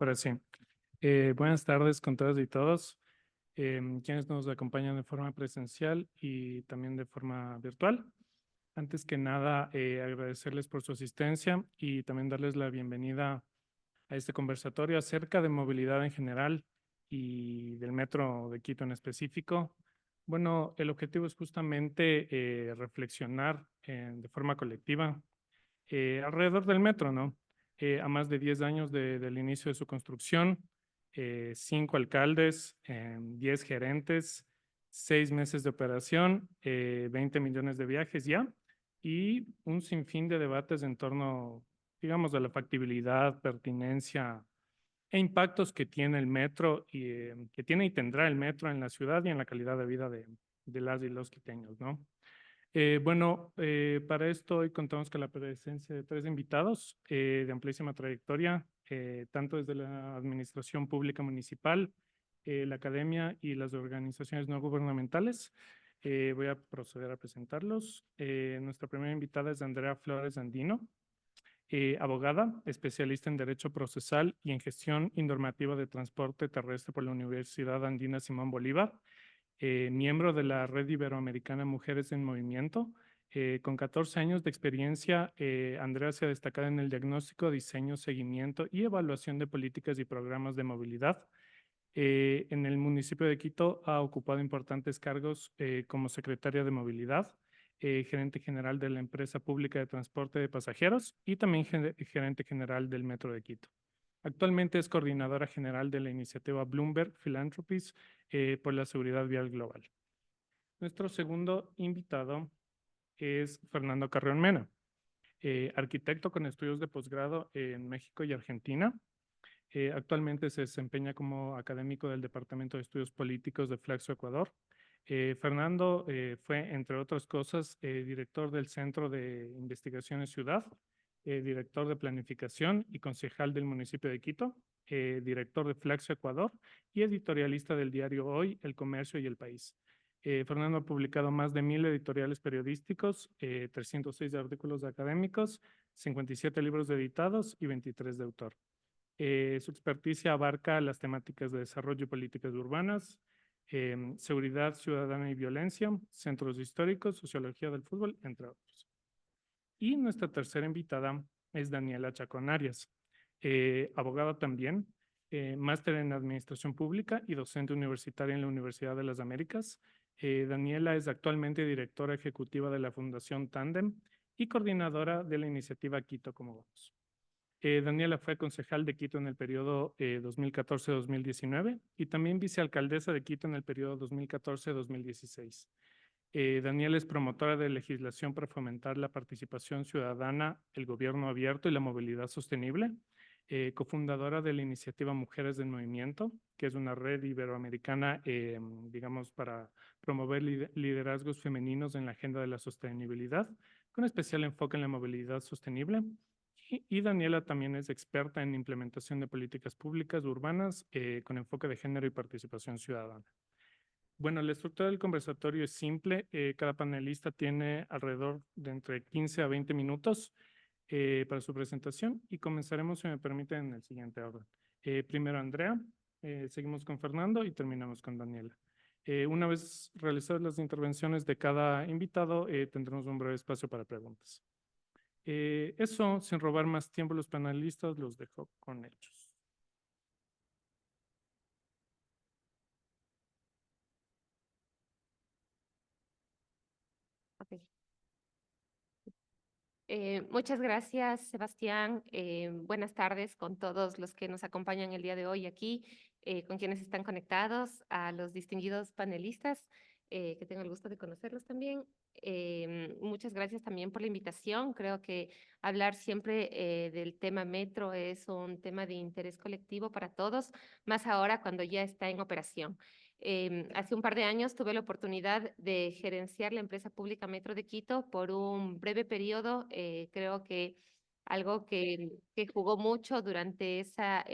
Ahora sí. Buenas tardes con todas y todos, quienes nos acompañan de forma presencial y también de forma virtual. Antes que nada, agradecerles por su asistencia y también darles la bienvenida a este conversatorio acerca de movilidad en general y del metro de Quito en específico. Bueno, el objetivo es justamente reflexionar de forma colectiva alrededor del metro, ¿no? A más de 10 años del inicio de su construcción, 5 alcaldes, 10 gerentes, 6 meses de operación, 20 millones de viajes ya, y un sinfín de debates en torno, digamos, de la factibilidad, pertinencia e impactos que tiene el metro y que tiene y tendrá el metro en la ciudad y en la calidad de vida de las y los quiteños, ¿no? Para esto hoy contamos con la presencia de 3 invitados de amplísima trayectoria, tanto desde la administración pública municipal, la academia y las organizaciones no gubernamentales. Voy a proceder a presentarlos. Nuestra primera invitada es Andrea Flores Andino, abogada, especialista en Derecho Procesal y en Gestión Normativa de Transporte Terrestre por la Universidad Andina Simón Bolívar, miembro de la Red Iberoamericana Mujeres en Movimiento. Con 14 años de experiencia, Andrea se ha destacado en el diagnóstico, diseño, seguimiento y evaluación de políticas y programas de movilidad. En el municipio de Quito ha ocupado importantes cargos como secretaria de movilidad, gerente general de la empresa pública de transporte de pasajeros y también gerente general del Metro de Quito. Actualmente es coordinadora general de la iniciativa Bloomberg Philanthropies por la seguridad vial global. Nuestro segundo invitado es Fernando Carrión Mena, arquitecto con estudios de posgrado en México y Argentina. Actualmente se desempeña como académico del Departamento de Estudios Políticos de Flaxo, Ecuador. Fernando fue, entre otras cosas, director del Centro de Investigaciones Ciudad, director de Planificación y concejal del municipio de Quito, director de Flaxo, Ecuador, y editorialista del diario Hoy, El Comercio y El País. Fernando ha publicado más de 1000 editoriales periodísticos, 306 artículos académicos, 57 libros editados y 23 de autor. Su experticia abarca las temáticas de desarrollo y políticas urbanas, seguridad ciudadana y violencia, centros históricos, sociología del fútbol, entre otros. Y nuestra tercera invitada es Daniela Chacón Arias, abogada también, máster en Administración Pública y docente universitaria en la Universidad de las Américas. Daniela es actualmente directora ejecutiva de la Fundación Tandem y coordinadora de la iniciativa Quito como Vamos. Daniela fue concejal de Quito en el periodo 2014-2019 y también vicealcaldesa de Quito en el periodo 2014-2016. Daniela es promotora de legislación para fomentar la participación ciudadana, el gobierno abierto y la movilidad sostenible, cofundadora de la iniciativa Mujeres en Movimiento, que es una red iberoamericana, digamos, para promover liderazgos femeninos en la agenda de la sostenibilidad, con especial enfoque en la movilidad sostenible. Y Daniela también es experta en implementación de políticas públicas urbanas con enfoque de género y participación ciudadana. Bueno, la estructura del conversatorio es simple. Cada panelista tiene alrededor de entre 15 a 20 minutos para su presentación y comenzaremos, si me permiten, en el siguiente orden. Primero Andrea, seguimos con Fernando y terminamos con Daniela. Una vez realizadas las intervenciones de cada invitado, tendremos un breve espacio para preguntas. Eso, sin robar más tiempo a los panelistas, los dejo con ellos. Okay. Muchas gracias, Sebastián. Buenas tardes con todos los que nos acompañan el día de hoy aquí, con quienes están conectados, a los distinguidos panelistas, que tengo el gusto de conocerlos también. Muchas gracias también por la invitación. Creo que hablar siempre del tema metro es un tema de interés colectivo para todos, más ahora cuando ya está en operación. Hace un par de años tuve la oportunidad de gerenciar la empresa pública Metro de Quito por un breve periodo. Creo que algo que jugó mucho durante esa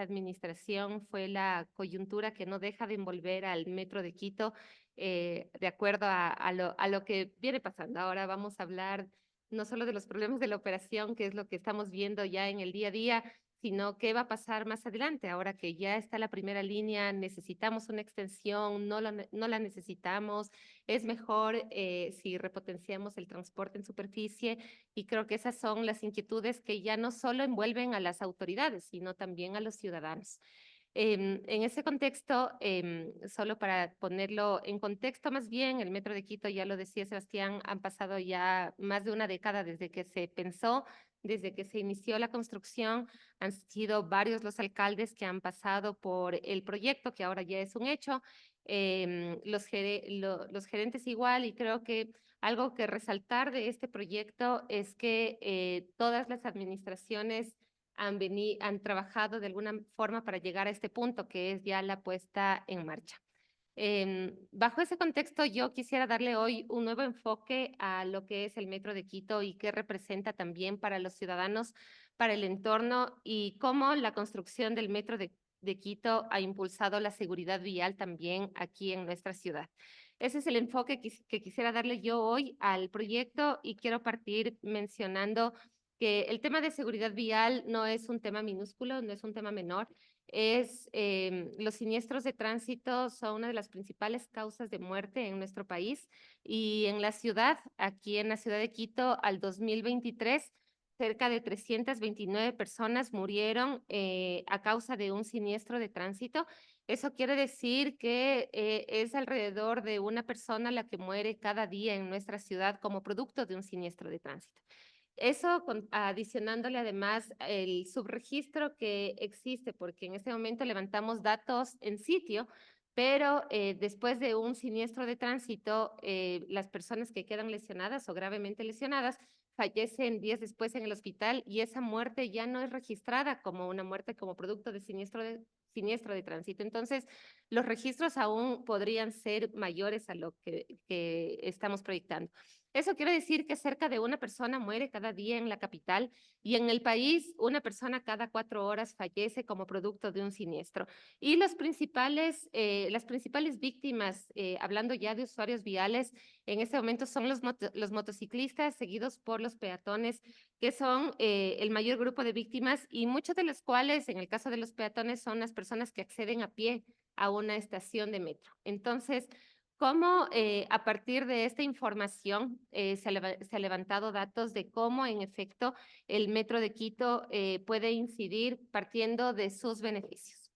administración fue la coyuntura que no deja de envolver al Metro de Quito, de acuerdo a lo que viene pasando. Ahora vamos a hablar no solo de los problemas de la operación, que es lo que estamos viendo ya en el día a día, sino qué va a pasar más adelante. Ahora que ya está la primera línea, necesitamos una extensión, no la necesitamos, es mejor si repotenciamos el transporte en superficie, y creo que esas son las inquietudes que ya no solo envuelven a las autoridades, sino también a los ciudadanos. En ese contexto, solo para ponerlo en contexto más bien, el Metro de Quito, ya lo decía Sebastián, han pasado ya más de una década desde que se pensó, desde que se inició la construcción. Han sido varios los alcaldes que han pasado por el proyecto, que ahora ya es un hecho, los gerentes igual, y creo que algo que resaltar de este proyecto es que todas las administraciones han trabajado de alguna forma para llegar a este punto, que es ya la puesta en marcha. Bajo ese contexto, yo quisiera darle hoy un nuevo enfoque a lo que es el Metro de Quito y qué representa también para los ciudadanos, para el entorno, y cómo la construcción del Metro de Quito ha impulsado la seguridad vial también aquí en nuestra ciudad. Ese es el enfoque que quisiera darle yo hoy al proyecto, y quiero partir mencionando que el tema de seguridad vial no es un tema minúsculo, no es un tema menor. Los siniestros de tránsito son una de las principales causas de muerte en nuestro país, y en la ciudad, aquí en la ciudad de Quito, al 2023, cerca de 329 personas murieron a causa de un siniestro de tránsito. Eso quiere decir que es alrededor de una persona la que muere cada día en nuestra ciudad como producto de un siniestro de tránsito. Eso adicionándole además el subregistro que existe, porque en este momento levantamos datos en sitio, pero después de un siniestro de tránsito, las personas que quedan lesionadas o gravemente lesionadas fallecen días después en el hospital, y esa muerte ya no es registrada como una muerte como producto de siniestro de tránsito. Entonces, los registros aún podrían ser mayores a lo que estamos proyectando. Eso quiere decir que cerca de una persona muere cada día en la capital, y en el país una persona cada 4 horas fallece como producto de un siniestro. Y las principales víctimas, hablando ya de usuarios viales, en este momento son los motociclistas, seguidos por los peatones, que son el mayor grupo de víctimas, y muchos de los cuales, en el caso de los peatones, son las personas que acceden a pie a una estación de metro. Entonces, cómo a partir de esta información se ha levantado datos de cómo en efecto el Metro de Quito puede incidir partiendo de sus beneficios.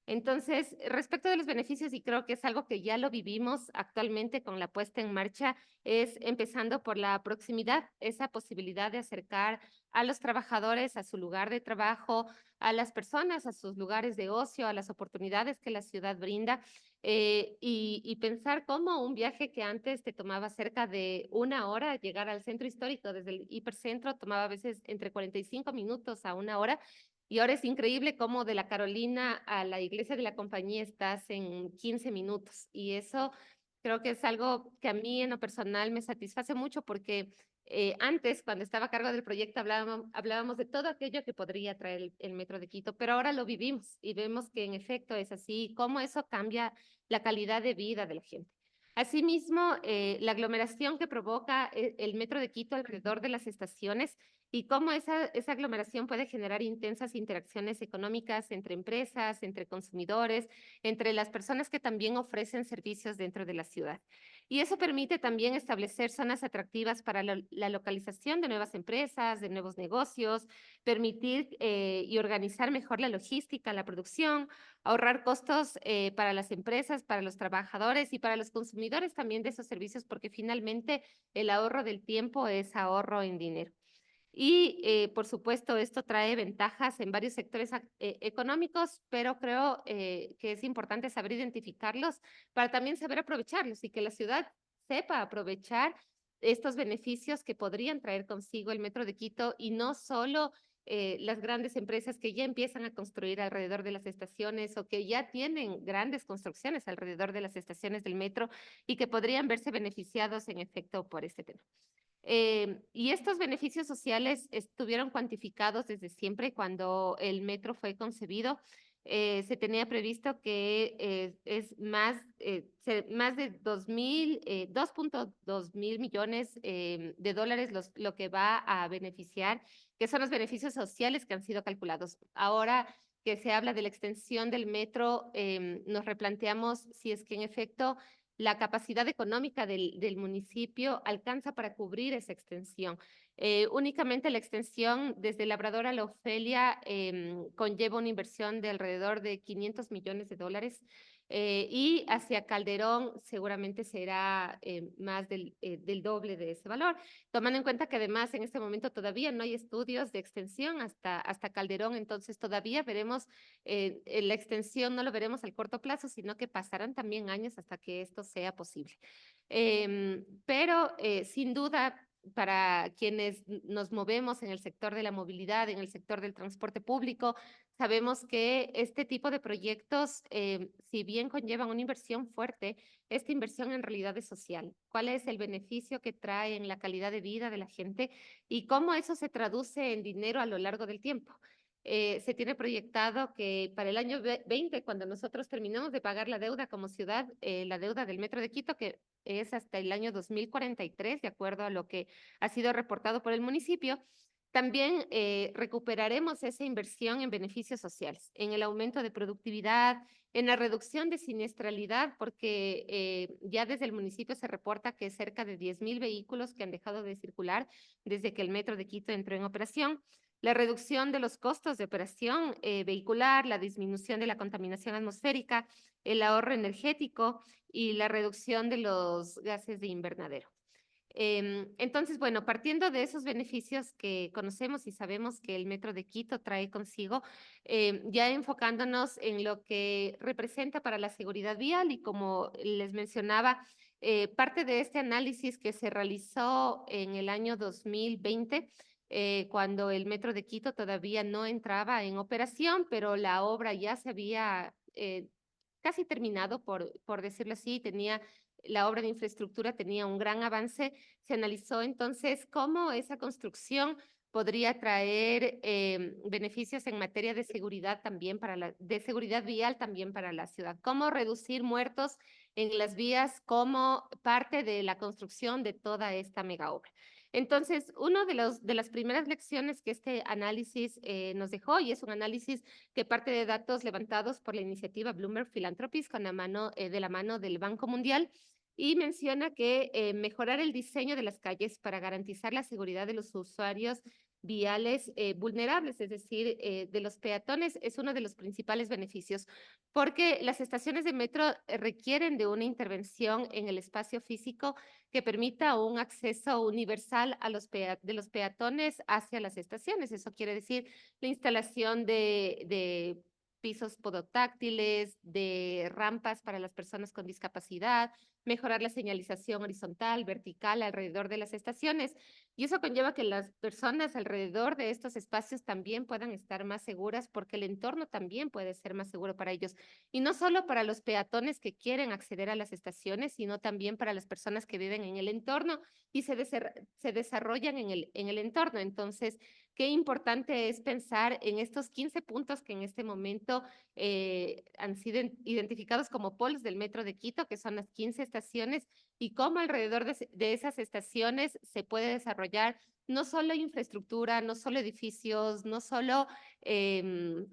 Entonces, respecto de los beneficios, y creo que es algo que ya lo vivimos actualmente con la puesta en marcha, es empezando por la proximidad, esa posibilidad de acercar a los trabajadores a su lugar de trabajo, a las personas a sus lugares de ocio, a las oportunidades que la ciudad brinda, y pensar cómo un viaje que antes te tomaba cerca de una hora llegar al centro histórico desde el hipercentro tomaba a veces entre 45 minutos a una hora, y ahora es increíble cómo de la Carolina a la iglesia de la Compañía estás en 15 minutos. Y eso creo que es algo que a mí en lo personal me satisface mucho, porque antes, cuando estaba a cargo del proyecto, hablábamos de todo aquello que podría traer el Metro de Quito, pero ahora lo vivimos y vemos que en efecto es así, cómo eso cambia la calidad de vida de la gente. Asimismo, la aglomeración que provoca el Metro de Quito alrededor de las estaciones, y cómo esa aglomeración puede generar intensas interacciones económicas entre empresas, entre consumidores, entre las personas que también ofrecen servicios dentro de la ciudad. Y eso permite también establecer zonas atractivas para la localización de nuevas empresas, de nuevos negocios, permitir y organizar mejor la logística, la producción, ahorrar costos para las empresas, para los trabajadores y para los consumidores también de esos servicios, porque finalmente el ahorro del tiempo es ahorro en dinero. Y, por supuesto, esto trae ventajas en varios sectores económicos, pero creo que es importante saber identificarlos para también saber aprovecharlos, y que la ciudad sepa aprovechar estos beneficios que podrían traer consigo el Metro de Quito, y no solo las grandes empresas que ya empiezan a construir alrededor de las estaciones, o que ya tienen grandes construcciones alrededor de las estaciones del metro, y que podrían verse beneficiados en efecto por este tema. Y estos beneficios sociales estuvieron cuantificados desde siempre cuando el metro fue concebido. Se tenía previsto que es más de 2.2 mil millones de dólares lo que va a beneficiar, que son los beneficios sociales que han sido calculados. Ahora que se habla de la extensión del metro, nos replanteamos si es que en efecto la capacidad económica del municipio alcanza para cubrir esa extensión. Únicamente la extensión desde Labrador a la Ofelia conlleva una inversión de alrededor de 500 millones de dólares y hacia Calderón seguramente será más del doble de ese valor, tomando en cuenta que además en este momento todavía no hay estudios de extensión hasta Calderón, entonces todavía veremos la extensión, no lo veremos al corto plazo, sino que pasarán también años hasta que esto sea posible. Pero sin duda, para quienes nos movemos en el sector de la movilidad, en el sector del transporte público, sabemos que este tipo de proyectos, si bien conllevan una inversión fuerte, esta inversión en realidad es social. ¿Cuál es el beneficio que trae en la calidad de vida de la gente y cómo eso se traduce en dinero a lo largo del tiempo? Se tiene proyectado que para el año 20, cuando nosotros terminemos de pagar la deuda como ciudad, la deuda del Metro de Quito, que es hasta el año 2043, de acuerdo a lo que ha sido reportado por el municipio, también recuperaremos esa inversión en beneficios sociales, en el aumento de productividad, en la reducción de siniestralidad, porque ya desde el municipio se reporta que cerca de 10.000 vehículos que han dejado de circular desde que el Metro de Quito entró en operación, la reducción de los costos de operación vehicular, la disminución de la contaminación atmosférica, el ahorro energético y la reducción de los gases de invernadero. Entonces, bueno, partiendo de esos beneficios que conocemos y sabemos que el Metro de Quito trae consigo, ya enfocándonos en lo que representa para la seguridad vial y como les mencionaba, parte de este análisis que se realizó en el año 2020, cuando el Metro de Quito todavía no entraba en operación, pero la obra ya se había casi terminado, por decirlo así, la obra de infraestructura tenía un gran avance. Se analizó entonces cómo esa construcción podría traer beneficios en materia de seguridad también de seguridad vial también para la ciudad, cómo reducir muertos en las vías como parte de la construcción de toda esta mega obra. Entonces, una de las primeras lecciones que este análisis nos dejó, y es un análisis que parte de datos levantados por la iniciativa Bloomberg Philanthropies de la mano del Banco Mundial, y menciona que mejorar el diseño de las calles para garantizar la seguridad de los usuarios viales vulnerables, es decir, de los peatones, es uno de los principales beneficios, porque las estaciones de metro requieren de una intervención en el espacio físico que permita un acceso universal de los peatones hacia las estaciones. Eso quiere decir la instalación de pisos podotáctiles, de rampas para las personas con discapacidad, mejorar la señalización horizontal, vertical alrededor de las estaciones. Y eso conlleva que las personas alrededor de estos espacios también puedan estar más seguras porque el entorno también puede ser más seguro para ellos. Y no solo para los peatones que quieren acceder a las estaciones, sino también para las personas que viven en el entorno y se desarrollan en el entorno. Entonces, qué importante es pensar en estos 15 puntos que en este momento han sido identificados como polos del Metro de Quito, que son las 15 estaciones, y cómo alrededor de esas estaciones se puede desarrollar no solo infraestructura, no solo edificios, no solo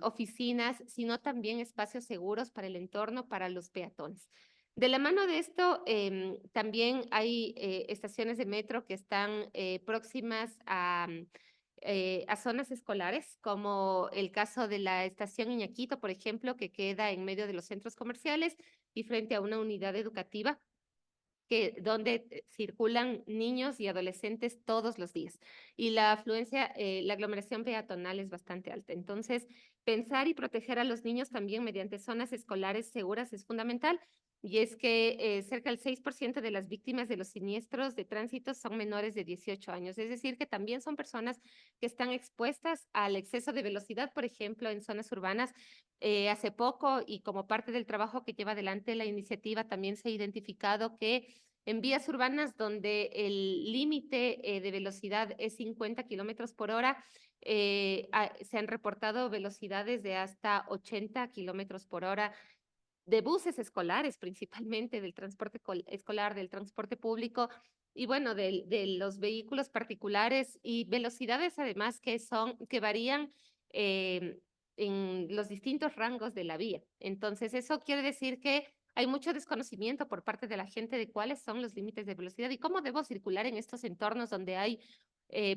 oficinas, sino también espacios seguros para el entorno, para los peatones. De la mano de esto, también hay estaciones de metro que están próximas a zonas escolares, como el caso de la estación Iñaquito, por ejemplo, que queda en medio de los centros comerciales y frente a una unidad educativa donde circulan niños y adolescentes todos los días. Y la afluencia, la aglomeración peatonal es bastante alta. Entonces, pensar y proteger a los niños también mediante zonas escolares seguras es fundamental. Y es que cerca del 6% de las víctimas de los siniestros de tránsito son menores de 18 años. Es decir, que también son personas que están expuestas al exceso de velocidad, por ejemplo, en zonas urbanas. Hace poco, y como parte del trabajo que lleva adelante la iniciativa, también se ha identificado que en vías urbanas donde el límite de velocidad es 50 kilómetros por hora, se han reportado velocidades de hasta 80 kilómetros por hora de buses escolares, principalmente del transporte escolar, del transporte público y bueno, de los vehículos particulares y velocidades además que varían eh, en los distintos rangos de la vía. Entonces, eso quiere decir que hay mucho desconocimiento por parte de la gente de cuáles son los límites de velocidad y cómo debo circular en estos entornos donde hay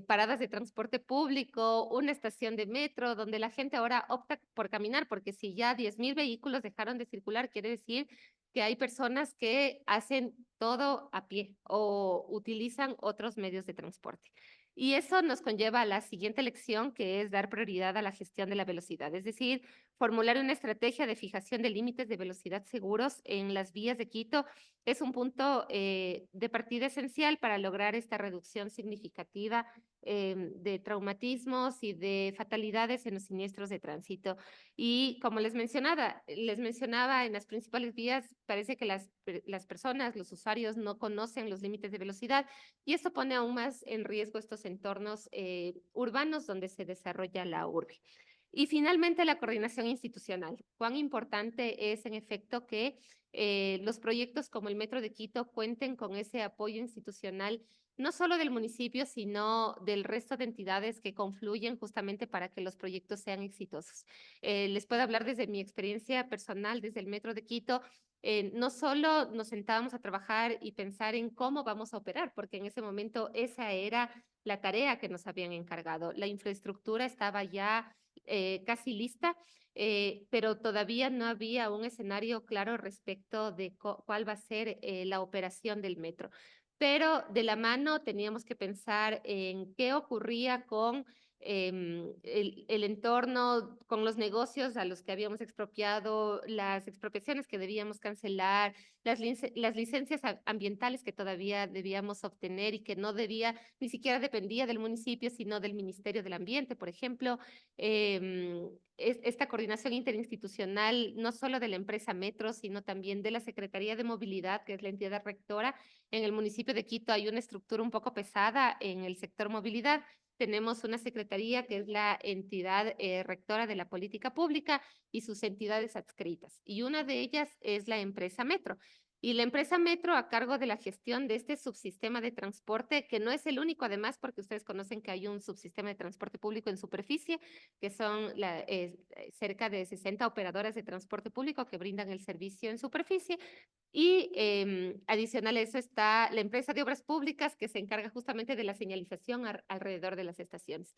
paradas de transporte público, una estación de metro, donde la gente ahora opta por caminar, porque si ya 10.000 vehículos dejaron de circular, quiere decir que hay personas que hacen todo a pie o utilizan otros medios de transporte. Y eso nos conlleva a la siguiente lección, que es dar prioridad a la gestión de la velocidad, es decir, formular una estrategia de fijación de límites de velocidad seguros en las vías de Quito es un punto de partida esencial para lograr esta reducción significativa de traumatismos y de fatalidades en los siniestros de tránsito. Y como les mencionaba en las principales vías, parece que las personas, los usuarios no conocen los límites de velocidad y esto pone aún más en riesgo estos entornos urbanos donde se desarrolla la urbe. Y finalmente, la coordinación institucional. Cuán importante es, en efecto, que los proyectos como el Metro de Quito cuenten con ese apoyo institucional, no solo del municipio, sino del resto de entidades que confluyen justamente para que los proyectos sean exitosos. Les puedo hablar desde mi experiencia personal, desde el Metro de Quito. No solo nos sentábamos a trabajar y pensar en cómo vamos a operar, porque en ese momento esa era la tarea que nos habían encargado. La infraestructura estaba ya casi lista, pero todavía no había un escenario claro respecto de cuál va a ser la operación del metro. Pero de la mano teníamos que pensar en qué ocurría con el entorno, con los negocios a los que habíamos expropiado, las expropiaciones que debíamos cancelar, las licencias ambientales que todavía debíamos obtener y que no debía, ni siquiera dependía del municipio, sino del Ministerio del Ambiente, por ejemplo. Esta coordinación interinstitucional, no solo de la empresa Metro, sino también de la Secretaría de Movilidad, que es la entidad rectora. En el municipio de Quito hay una estructura un poco pesada en el sector movilidad. Tenemos una secretaría que es la entidad rectora de la política pública y sus entidades adscritas. Y una de ellas es la empresa Metro. Y la empresa Metro a cargo de la gestión de este subsistema de transporte, que no es el único además, porque ustedes conocen que hay un subsistema de transporte público en superficie, que son cerca de 60 operadoras de transporte público que brindan el servicio en superficie. Y adicional a eso está la empresa de obras públicas que se encarga justamente de la señalización alrededor de las estaciones.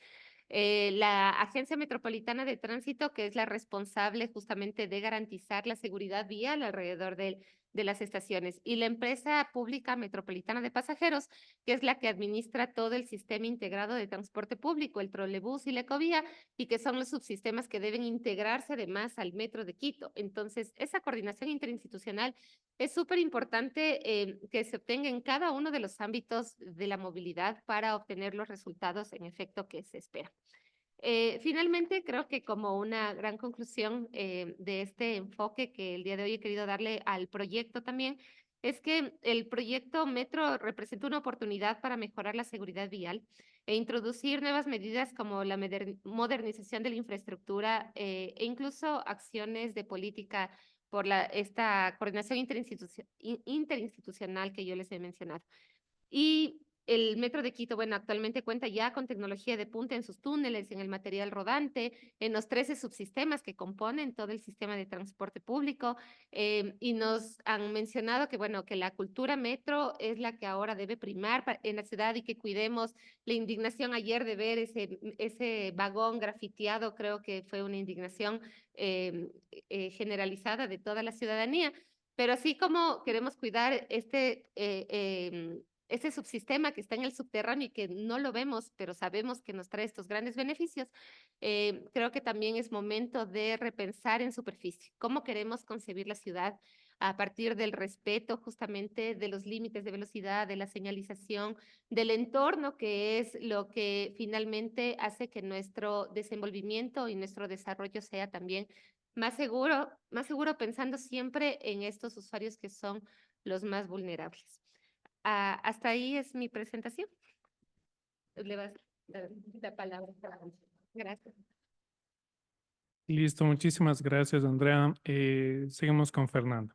La Agencia Metropolitana de Tránsito, que es la responsable justamente de garantizar la seguridad vial alrededor de las estaciones. Y la empresa pública metropolitana de pasajeros, que es la que administra todo el sistema integrado de transporte público, el trolebús y la ecovía, y que son los subsistemas que deben integrarse además al metro de Quito. Entonces, esa coordinación interinstitucional es súper importante que se obtenga en cada uno de los ámbitos de la movilidad para obtener los resultados en efecto que se espera. Finalmente, creo que como una gran conclusión de este enfoque que el día de hoy he querido darle al proyecto también, es que el proyecto Metro representa una oportunidad para mejorar la seguridad vial e introducir nuevas medidas como la modernización de la infraestructura e incluso acciones de política por esta coordinación interinstitucional que yo les he mencionado. Y el Metro de Quito, bueno, actualmente cuenta ya con tecnología de punta en sus túneles, en el material rodante, en los 13 subsistemas que componen todo el sistema de transporte público. Y nos han mencionado que, bueno, que la cultura metro es la que ahora debe primar en la ciudad y que cuidemos la indignación ayer de ver ese vagón grafiteado, creo que fue una indignación generalizada de toda la ciudadanía. Pero así como queremos cuidar ese subsistema que está en el subterráneo y que no lo vemos, pero sabemos que nos trae estos grandes beneficios, creo que también es momento de repensar en superficie cómo queremos concebir la ciudad a partir del respeto justamente de los límites de velocidad, de la señalización, del entorno, que es lo que finalmente hace que nuestro desenvolvimiento y nuestro desarrollo sea también más seguro pensando siempre en estos usuarios que son los más vulnerables. Hasta ahí es mi presentación. Le vas a dar la palabra. Gracias. Listo, muchísimas gracias, Andrea. Seguimos con Fernando.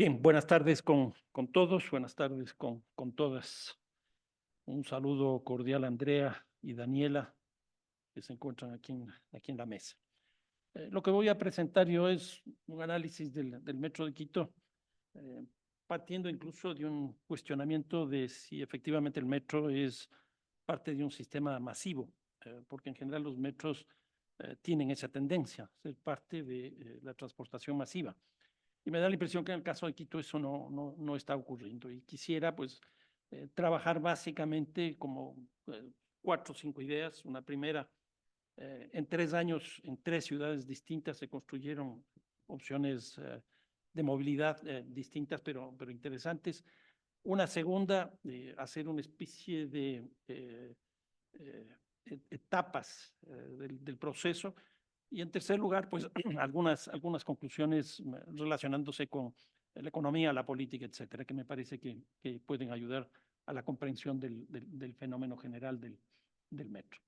Bien, buenas tardes con todos, buenas tardes con todas. Un saludo cordial a Andrea y Daniela, que se encuentran aquí en la mesa. Lo que voy a presentar yo es un análisis del Metro de Quito, partiendo incluso de un cuestionamiento de si efectivamente el metro es parte de un sistema masivo, porque en general los metros tienen esa tendencia, a ser parte de la transportación masiva. Y me da la impresión que en el caso de Quito eso no está ocurriendo. Y quisiera pues trabajar básicamente como 4 o 5 ideas. Una primera, en 3 años, en 3 ciudades distintas se construyeron opciones de movilidad distintas, pero interesantes. Una segunda, hacer una especie de etapas del proceso. Y en tercer lugar, pues algunas conclusiones relacionándose con la economía, la política, etcétera, que me parece que pueden ayudar a la comprensión del fenómeno general del metro.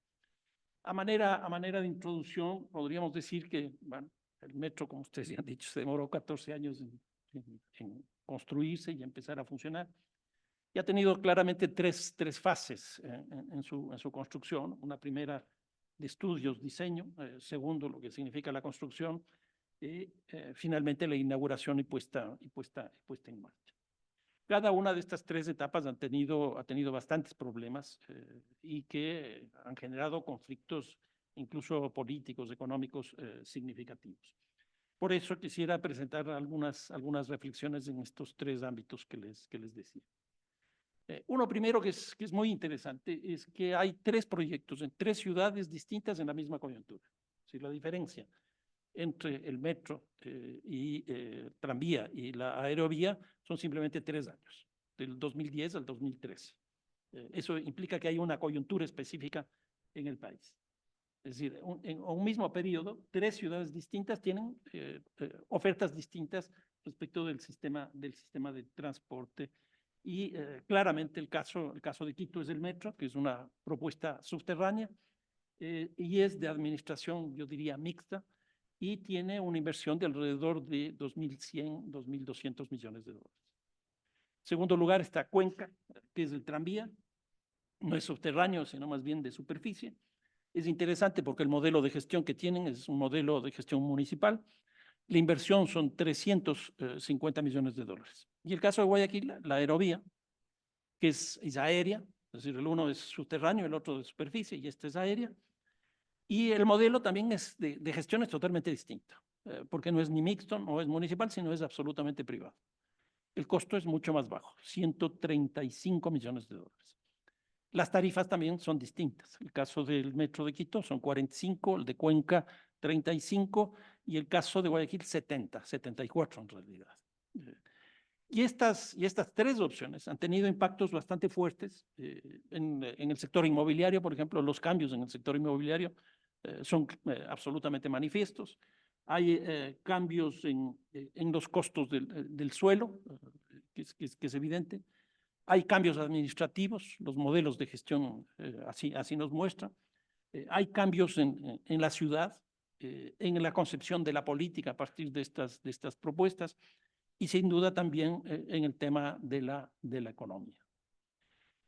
A manera de introducción, podríamos decir que bueno, el metro, como ustedes ya han dicho, se demoró 14 años en construirse y empezar a funcionar. Y ha tenido claramente tres fases en su construcción. Una primera de estudios, diseño, segundo, lo que significa la construcción, y finalmente la inauguración y puesta en marcha. Cada una de estas 3 etapas ha tenido bastantes problemas y que han generado conflictos incluso políticos, económicos significativos. Por eso quisiera presentar algunas reflexiones en estos 3 ámbitos que les decía. Uno primero que es muy interesante es que hay 3 proyectos en 3 ciudades distintas en la misma coyuntura. Si la diferencia entre el metro y tranvía y la aerovía son simplemente 3 años, del 2010 al 2013. Eso implica que hay una coyuntura específica en el país. Es decir, en un mismo periodo, 3 ciudades distintas tienen ofertas distintas respecto del sistema de transporte. Y claramente el caso de Quito es el metro, que es una propuesta subterránea y es de administración, yo diría, mixta, y tiene una inversión de alrededor de 2.100, 2.200 millones de dólares. En segundo lugar está Cuenca, que es el tranvía, no es subterráneo, sino más bien de superficie. Es interesante porque el modelo de gestión que tienen es un modelo de gestión municipal. La inversión son 350 millones de dólares. Y el caso de Guayaquil, la aerovía, que es aérea, es decir, el uno es subterráneo, el otro de superficie, y este es aérea. Y el modelo también es de gestión es totalmente distinto, porque no es ni mixto, no es municipal, sino es absolutamente privado. El costo es mucho más bajo, 135 millones de dólares. Las tarifas también son distintas. El caso del metro de Quito son 45, el de Cuenca 35 y el caso de Guayaquil 70, 74 en realidad. Y estas 3 opciones han tenido impactos bastante fuertes en el sector inmobiliario. Por ejemplo, los cambios en el sector inmobiliario son absolutamente manifiestos. Hay cambios en los costos del suelo, que es evidente. Hay cambios administrativos, los modelos de gestión así nos muestran. Hay cambios en la ciudad, en la concepción de la política a partir de estas propuestas y sin duda también en el tema de la economía.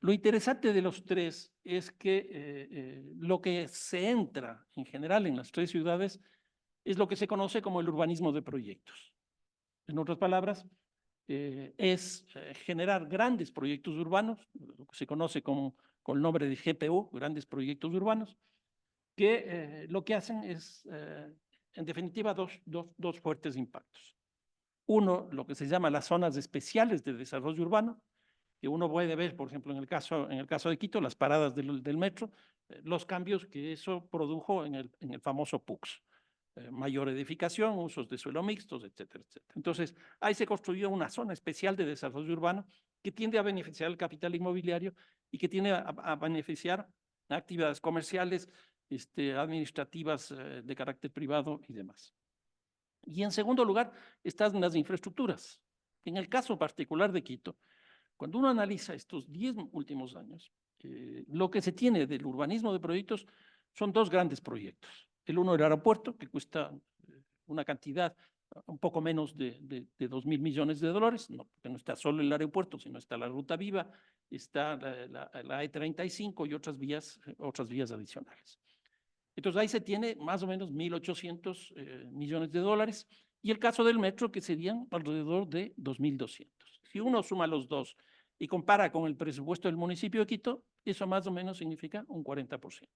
Lo interesante de los tres es que lo que se entra en general en las tres ciudades es lo que se conoce como el urbanismo de proyectos. En otras palabras, es generar grandes proyectos urbanos, lo que se conoce con el nombre de GPU, grandes proyectos urbanos, que lo que hacen es, en definitiva, dos fuertes impactos. Uno, lo que se llama las zonas especiales de desarrollo urbano, que uno puede ver, por ejemplo, en el caso de Quito, las paradas del metro, los cambios que eso produjo en el famoso PUX. Mayor edificación, usos de suelo mixtos, etcétera, etcétera. Entonces, ahí se construyó una zona especial de desarrollo urbano que tiende a beneficiar el capital inmobiliario y que tiende a beneficiar actividades comerciales, administrativas de carácter privado y demás. Y en segundo lugar, están las infraestructuras. En el caso particular de Quito, cuando uno analiza estos 10 últimos años, lo que se tiene del urbanismo de proyectos son dos grandes proyectos. El uno, el aeropuerto, que cuesta una cantidad un poco menos de 2.000 millones de dólares, no, porque no está solo el aeropuerto, sino está la Ruta Viva, está la E35 y otras vías adicionales. Entonces ahí se tiene más o menos 1.800 millones de dólares, y el caso del metro, que serían alrededor de 2.200. Si uno suma los dos y compara con el presupuesto del municipio de Quito, eso más o menos significa un 40%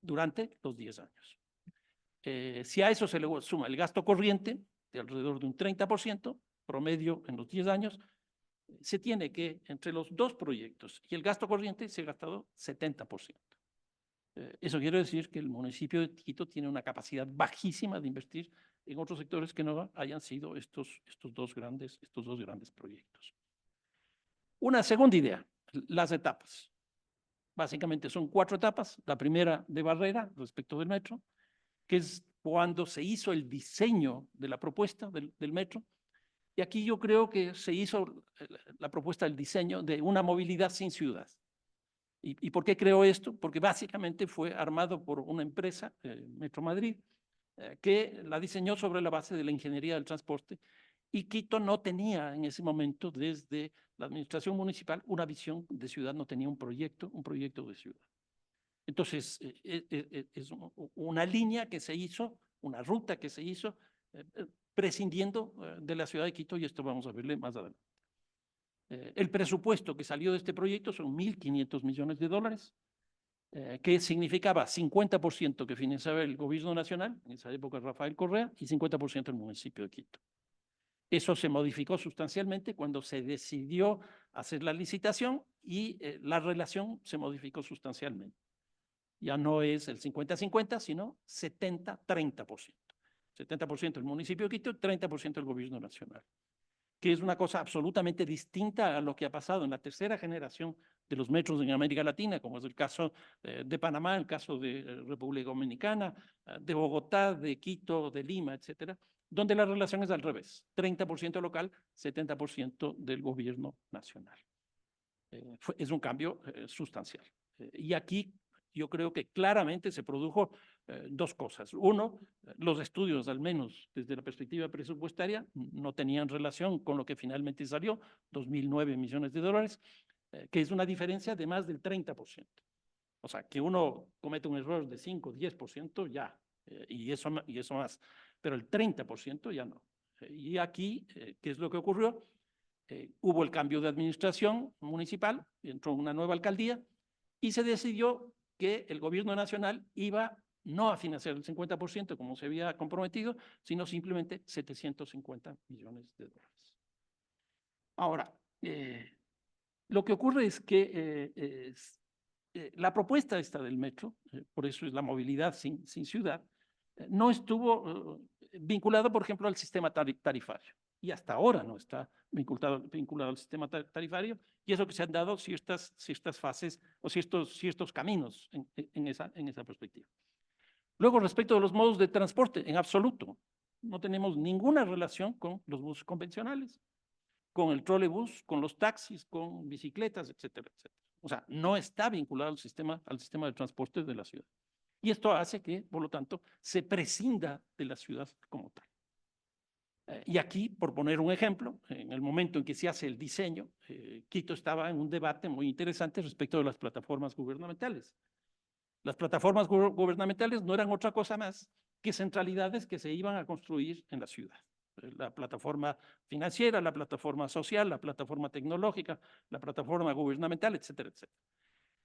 durante los 10 años. Si a eso se le suma el gasto corriente, de alrededor de un 30% promedio en los 10 años, se tiene que entre los dos proyectos y el gasto corriente se ha gastado 70%. Eso quiere decir que el municipio de Quito tiene una capacidad bajísima de invertir en otros sectores que no hayan sido estos dos grandes proyectos. Una segunda idea, las etapas. Básicamente son 4 etapas. La primera de barrera respecto del metro, que es cuando se hizo el diseño de la propuesta del metro. Y aquí yo creo que se hizo la propuesta del diseño de una movilidad sin ciudad. ¿Y por qué creo esto? Porque básicamente fue armado por una empresa, Metro Madrid, que la diseñó sobre la base de la ingeniería del transporte, y Quito no tenía en ese momento, desde la administración municipal, una visión de ciudad, no tenía un proyecto de ciudad. Entonces, es una línea que se hizo, una ruta que se hizo, prescindiendo de la ciudad de Quito, y esto vamos a verle más adelante. El presupuesto que salió de este proyecto son 1.500 millones de dólares, que significaba 50% que financiaba el gobierno nacional, en esa época Rafael Correa, y 50% el municipio de Quito. Eso se modificó sustancialmente cuando se decidió hacer la licitación y la relación se modificó sustancialmente. Ya no es el 50-50, sino 70-30%. 70% el municipio de Quito, 30% el gobierno nacional, que es una cosa absolutamente distinta a lo que ha pasado en la tercera generación de los metros en América Latina, como es el caso de Panamá, el caso de República Dominicana, de Bogotá, de Quito, de Lima, etcétera, donde la relación es al revés, 30% local, 70% del gobierno nacional. Es un cambio sustancial. Y aquí yo creo que claramente se produjo dos cosas. Uno, los estudios, al menos desde la perspectiva presupuestaria, no tenían relación con lo que finalmente salió, 2.009 millones de dólares, que es una diferencia de más del 30%. O sea, que uno comete un error de 5, 10%, ya, y eso más, pero el 30% ya no. Y aquí, ¿qué es lo que ocurrió? Hubo el cambio de administración municipal, entró una nueva alcaldía, y se decidió que el gobierno nacional iba no a financiar el 50% como se había comprometido, sino simplemente 750 millones de dólares. Ahora, lo que ocurre es que la propuesta esta del metro, por eso es la movilidad sin ciudad, no estuvo vinculado, por ejemplo, al sistema tarifario. Y hasta ahora no está vinculado al sistema tarifario, y eso que se han dado ciertas fases o ciertos caminos en esa perspectiva. Luego, respecto de los modos de transporte, en absoluto, no tenemos ninguna relación con los buses convencionales. con el trolebús, con los taxis, con bicicletas, etcétera, etcétera. O sea, no está vinculado al sistema de transporte de la ciudad. Y esto hace que, por lo tanto, se prescinda de la ciudad como tal. Y aquí, por poner un ejemplo, en el momento en que se hace el diseño, Quito estaba en un debate muy interesante respecto de las plataformas gubernamentales. Las plataformas gubernamentales no eran otra cosa más que centralidades que se iban a construir en la ciudad. La plataforma financiera, la plataforma social, la plataforma tecnológica, la plataforma gubernamental, etcétera, etcétera.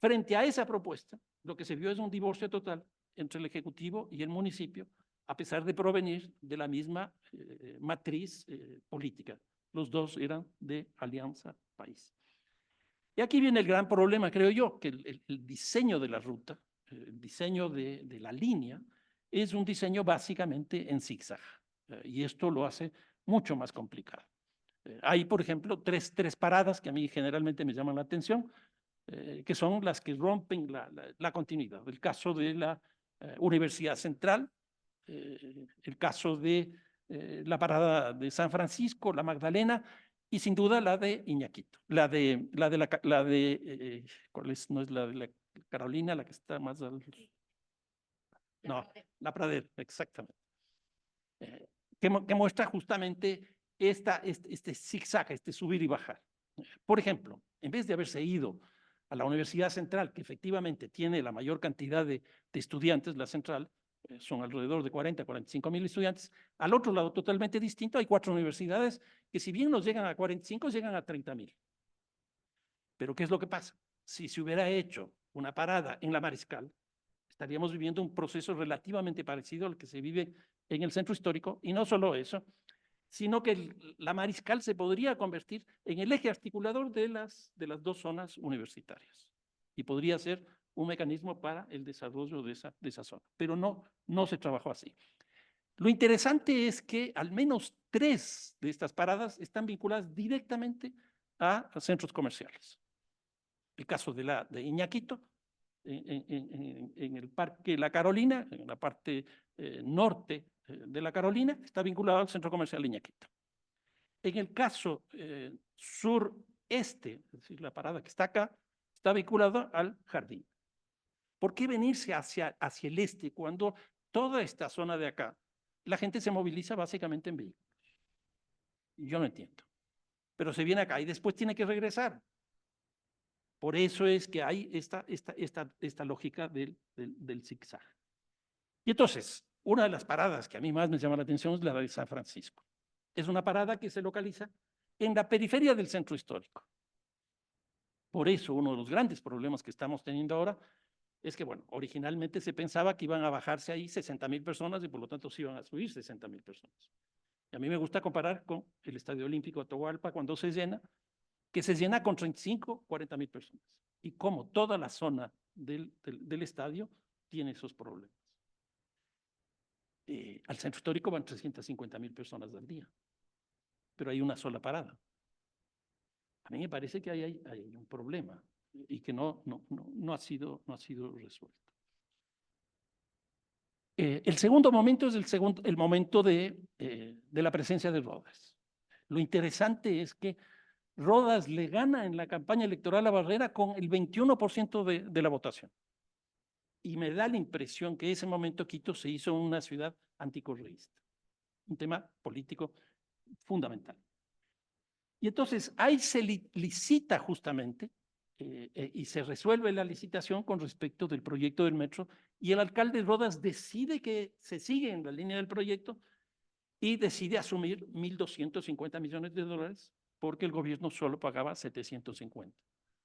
Frente a esa propuesta, lo que se vio es un divorcio total entre el Ejecutivo y el municipio, a pesar de provenir de la misma matriz política. Los dos eran de Alianza País. Y aquí viene el gran problema, creo yo, que el diseño de la ruta, el diseño de la línea, es un diseño básicamente en zigzag. Y esto lo hace mucho más complicado. Hay, por ejemplo, tres paradas que a mí generalmente me llaman la atención, que son las que rompen la continuidad. El caso de la Universidad Central, el caso de la parada de San Francisco, la Magdalena, y sin duda la de Iñaquito. ¿Cuál es? No es la de la Carolina, la que está más al... No, la Pradera, exactamente. Que muestra justamente este zigzag, este subir y bajar. Por ejemplo, en vez de haberse ido a la Universidad Central, que efectivamente tiene la mayor cantidad de estudiantes, la Central, son alrededor de 45.000 estudiantes, al otro lado totalmente distinto hay 4 universidades que si bien no llegan a 45, llegan a 30.000. Pero ¿qué es lo que pasa? Si se hubiera hecho una parada en la Mariscal, estaríamos viviendo un proceso relativamente parecido al que se vive en el centro histórico, y no solo eso, sino que la Mariscal se podría convertir en el eje articulador de las dos zonas universitarias y podría ser un mecanismo para el desarrollo de esa zona. Pero no se trabajó así. Lo interesante es que al menos 3 de estas paradas están vinculadas directamente a centros comerciales. El caso de Iñaquito, en el Parque La Carolina, en la parte norte de La Carolina, está vinculado al centro comercial Iñaquito. En el caso sureste, es decir, la parada que está acá, está vinculado al jardín. ¿Por qué venirse hacia el este cuando toda esta zona de acá, la gente se moviliza básicamente en vehículos? Yo no entiendo. Pero se viene acá y después tiene que regresar. Por eso es que hay esta lógica del zigzag. Y entonces, una de las paradas que a mí más me llama la atención es la de San Francisco. Es una parada que se localiza en la periferia del centro histórico. Por eso, uno de los grandes problemas que estamos teniendo ahora es que, bueno, originalmente se pensaba que iban a bajarse ahí 60.000 personas y por lo tanto se iban a subir 60.000 personas. Y a mí me gusta comparar con el Estadio Olímpico de Atahualpa cuando se llena, que se llena con 35, 40.000 personas. Y como toda la zona del estadio tiene esos problemas. Al centro histórico van 350.000 personas al día, pero hay una sola parada. A mí me parece que hay un problema y que no ha sido resuelto. El segundo momento es el momento de la presencia de Rodas. Lo interesante es que Rodas le gana en la campaña electoral a Barrera con el 21% de la votación. Y me da la impresión que en ese momento Quito se hizo una ciudad anticorreísta. Un tema político fundamental. Y entonces ahí se licita justamente y se resuelve la licitación con respecto del proyecto del metro y el alcalde Rodas decide que se sigue en la línea del proyecto y decide asumir 1.250 millones de dólares porque el gobierno solo pagaba 750,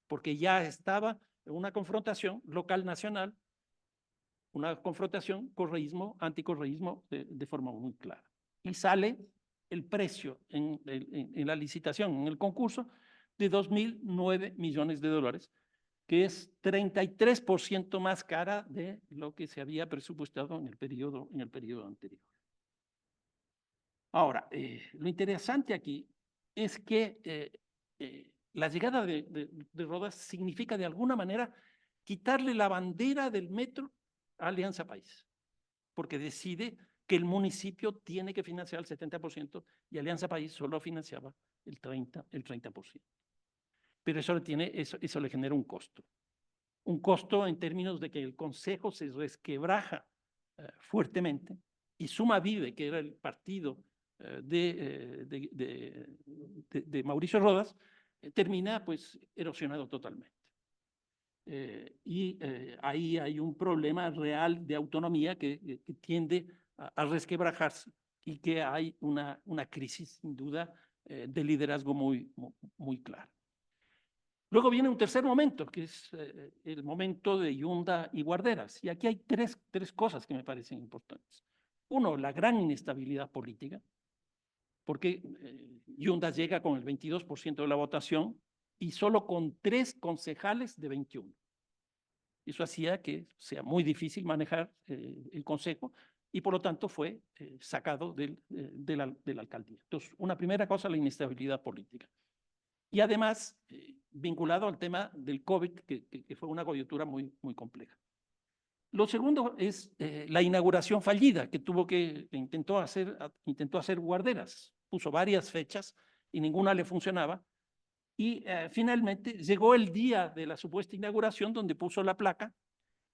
porque ya estaba en una confrontación local-nacional, una confrontación correísmo, anticorreísmo de forma muy clara. Y sale el precio en la licitación, en el concurso, de 2.009 millones de dólares, que es 33% más cara de lo que se había presupuestado en el periodo anterior. Ahora, lo interesante aquí es que la llegada de Rodas significa de alguna manera quitarle la bandera del metro a Alianza País, porque decide que el municipio tiene que financiar el 70% y Alianza País solo financiaba el 30%. Pero eso le genera un costo. Un costo en términos de que el Consejo se resquebraja fuertemente, y Suma Vive, que era el partido de Mauricio Rodas, termina pues erosionado totalmente. Ahí hay un problema real de autonomía que tiende a resquebrajarse, y que hay una crisis, sin duda, de liderazgo muy clara. Luego viene un tercer momento, que es el momento de Yunda y Guarderas. Y aquí hay tres cosas que me parecen importantes. Uno, la gran inestabilidad política, porque Yunda llega con el 22% de la votación y solo con 3 concejales de 21. Eso hacía que sea muy difícil manejar el Consejo, y por lo tanto fue sacado de la alcaldía. Entonces, una primera cosa, la inestabilidad política. Y además, vinculado al tema del COVID, que fue una coyuntura muy compleja. Lo segundo es la inauguración fallida que intentó hacer Guarderas. Puso varias fechas y ninguna le funcionaba. Y finalmente llegó el día de la supuesta inauguración, donde puso la placa,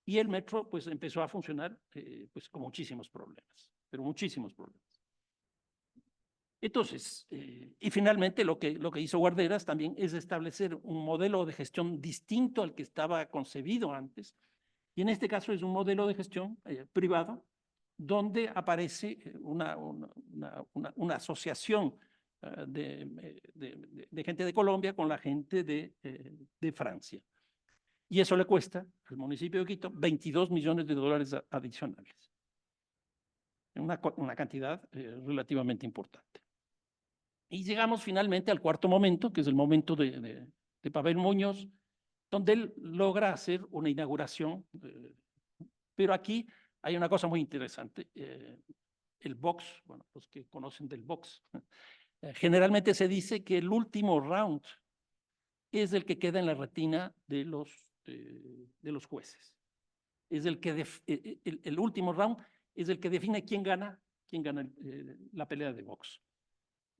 y el metro pues empezó a funcionar pues con muchísimos problemas, pero muchísimos problemas. Entonces, y finalmente lo que hizo Guarderas también es establecer un modelo de gestión distinto al que estaba concebido antes, y en este caso es un modelo de gestión privado, donde aparece una asociación de gente de Colombia con la gente de Francia. Y eso le cuesta al municipio de Quito $22 millones adicionales. Una cantidad relativamente importante. Y llegamos finalmente al cuarto momento, que es el momento de Pavel Muñoz, donde él logra hacer una inauguración. Pero aquí hay una cosa muy interesante. El box, bueno, los que conocen del box, generalmente se dice que el último round es el que queda en la retina de los jueces. Es el último round es el que define quién gana la pelea de box.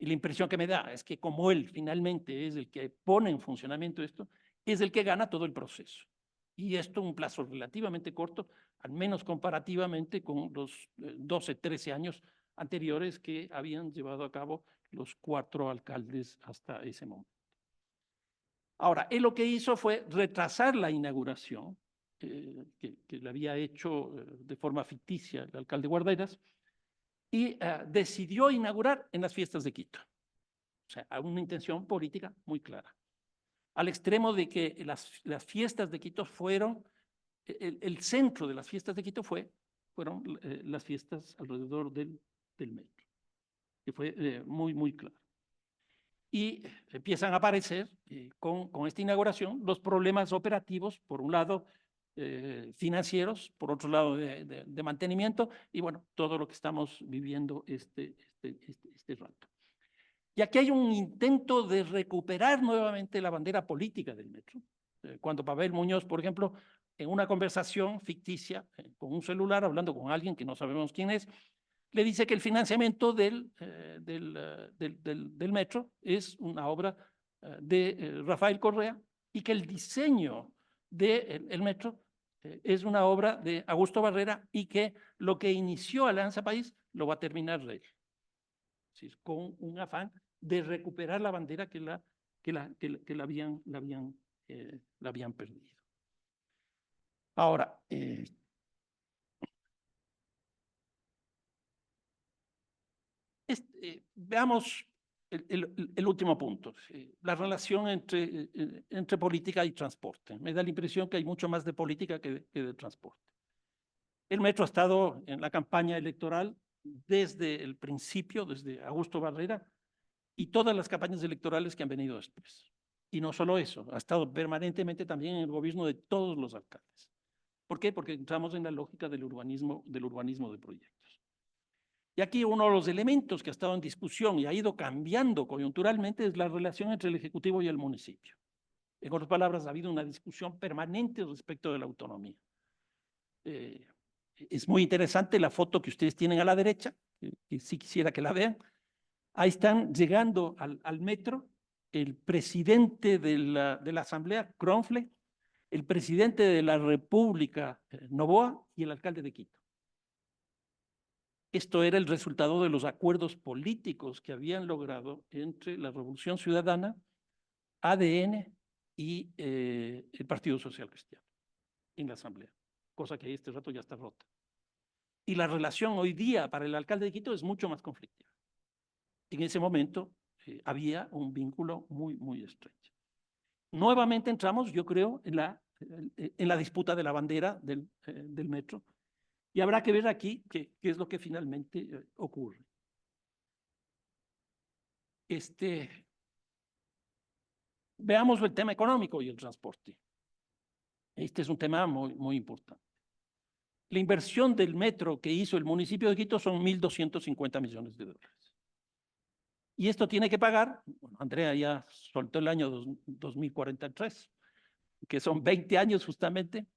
Y la impresión que me da es que como él finalmente es el que pone en funcionamiento esto, es el que gana todo el proceso. Y esto en un plazo relativamente corto, al menos comparativamente con los 12, 13 años anteriores que habían llevado a cabo los 4 alcaldes hasta ese momento. Ahora, él lo que hizo fue retrasar la inauguración, que le había hecho de forma ficticia el alcalde Guarderas, y decidió inaugurar en las fiestas de Quito. O sea, una intención política muy clara. Al extremo de que las fiestas de Quito fueron, el centro de las fiestas de Quito fueron las fiestas alrededor del metro, que fue muy claro. Y empiezan a aparecer con esta inauguración los problemas operativos, por un lado financieros, por otro lado de mantenimiento, y bueno, todo lo que estamos viviendo este rato. Y aquí hay un intento de recuperar nuevamente la bandera política del metro. Cuando Pavel Muñoz, por ejemplo, en una conversación ficticia con un celular, hablando con alguien que no sabemos quién es, le dice que el financiamiento del metro es una obra de Rafael Correa, y que el diseño del metro es una obra de Augusto Barrera, y que lo que inició Alianza País lo va a terminar él. ¿Sí? Con un afán de recuperar la bandera que la habían perdido. Ahora, veamos el último punto, la relación entre política y transporte. Me da la impresión que hay mucho más de política que de transporte. El metro ha estado en la campaña electoral desde el principio, desde Augusto Barrera, y todas las campañas electorales que han venido después. Y no solo eso, ha estado permanentemente también en el gobierno de todos los alcaldes. ¿Por qué? Porque entramos en la lógica del urbanismo de proyectos. Y aquí uno de los elementos que ha estado en discusión y ha ido cambiando coyunturalmente es la relación entre el Ejecutivo y el municipio. En otras palabras, ha habido una discusión permanente respecto de la autonomía. Es muy interesante la foto que ustedes tienen a la derecha, que sí quisiera que la vean. Ahí están llegando al metro el presidente de la Asamblea, Kronfle, el presidente de la República, Noboa, y el alcalde de Quito. Esto era el resultado de los acuerdos políticos que habían logrado entre la Revolución Ciudadana, ADN y el Partido Social Cristiano en la Asamblea, cosa que este rato ya está rota. Y la relación hoy día para el alcalde de Quito es mucho más conflictiva. En ese momento había un vínculo muy, muy estrecho. Nuevamente entramos, yo creo, en la disputa de la bandera del metro, y habrá que ver aquí qué es lo que finalmente ocurre. Veamos el tema económico y el transporte. Este es un tema muy, muy importante. La inversión del metro que hizo el municipio de Quito son 1.250 millones de dólares. Y esto tiene que pagar, bueno, Andrea ya soltó el año 2043, que son 20 años justamente,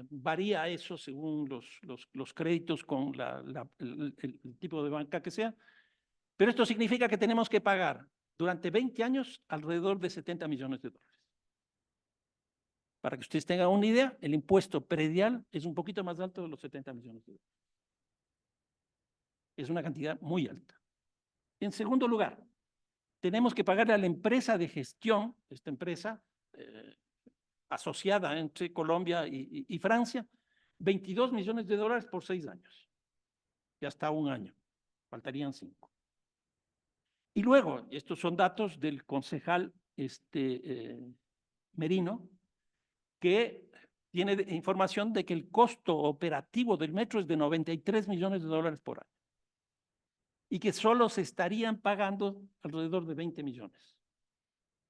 varía eso según los créditos con el tipo de banca que sea, pero esto significa que tenemos que pagar durante 20 años alrededor de 70 millones de dólares. Para que ustedes tengan una idea, el impuesto predial es un poquito más alto de los 70 millones de dólares. Es una cantidad muy alta. En segundo lugar, tenemos que pagarle a la empresa de gestión, esta empresa asociada entre Colombia y Francia, 22 millones de dólares por 6 años. Ya está un año, faltarían 5. Y luego, estos son datos del concejal Merino, que tiene información de que el costo operativo del metro es de 93 millones de dólares por año y que solo se estarían pagando alrededor de 20 millones,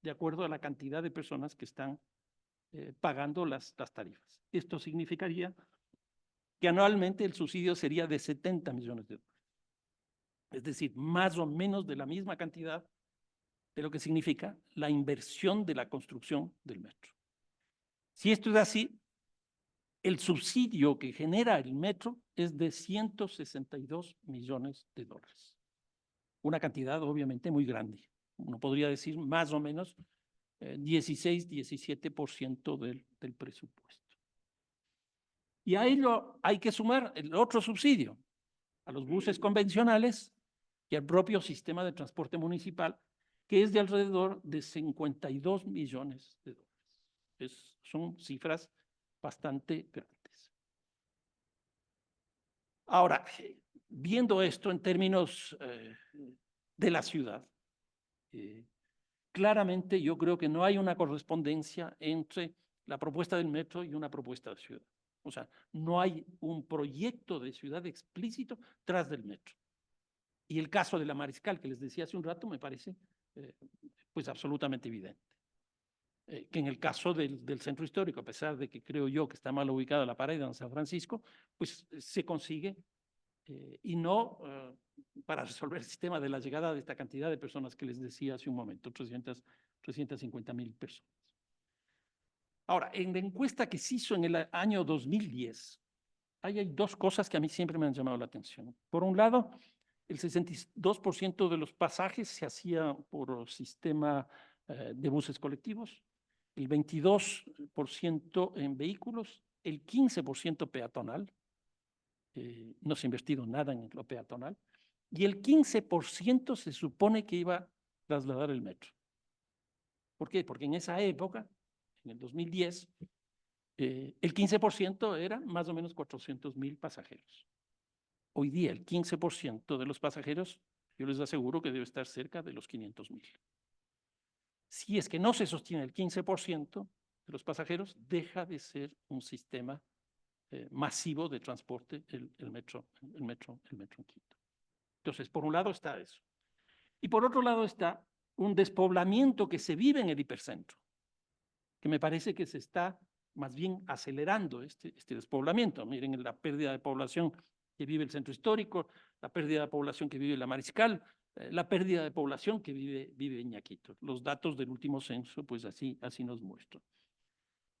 de acuerdo a la cantidad de personas que están pagando las tarifas. Esto significaría que anualmente el subsidio sería de 70 millones de dólares. Es decir, más o menos de la misma cantidad de lo que significa la inversión de la construcción del metro. Si esto es así, el subsidio que genera el metro es de 162 millones de dólares. Una cantidad obviamente muy grande. Uno podría decir más o menos 16-17% del presupuesto. Y a ello hay que sumar el otro subsidio, a los buses convencionales y al propio sistema de transporte municipal, que es de alrededor de 52 millones de dólares. Son cifras bastante grandes. Ahora, viendo esto en términos de la ciudad, claramente yo creo que no hay una correspondencia entre la propuesta del metro y una propuesta de ciudad. O sea, no hay un proyecto de ciudad explícito tras del metro. Y el caso de la Mariscal, que les decía hace un rato, me parece pues absolutamente evidente. Que en el caso del centro histórico, a pesar de que creo yo que está mal ubicada la pared en San Francisco, pues se consigue y no para resolver el sistema de la llegada de esta cantidad de personas que les decía hace un momento, 350,000 personas. Ahora, en la encuesta que se hizo en el año 2010, hay dos cosas que a mí siempre me han llamado la atención. Por un lado, el 62% de los pasajes se hacía por sistema de buses colectivos, el 22% en vehículos, el 15% peatonal, no se ha invertido nada en lo peatonal, y el 15% se supone que iba a trasladar el metro. ¿Por qué? Porque en esa época, en el 2010, el 15% eran más o menos 400,000 pasajeros. Hoy día el 15% de los pasajeros, yo les aseguro que debe estar cerca de los 500,000. Si es que no se sostiene el 15% de los pasajeros, deja de ser un sistema masivo de transporte el metro en Quito. Entonces, por un lado está eso. Y por otro lado está un despoblamiento que se vive en el hipercentro, que me parece que se está más bien acelerando este despoblamiento. Miren la pérdida de población que vive el centro histórico, la pérdida de población que vive la Mariscal, la pérdida de población que vive Iñaquito. Los datos del último censo, pues así nos muestran.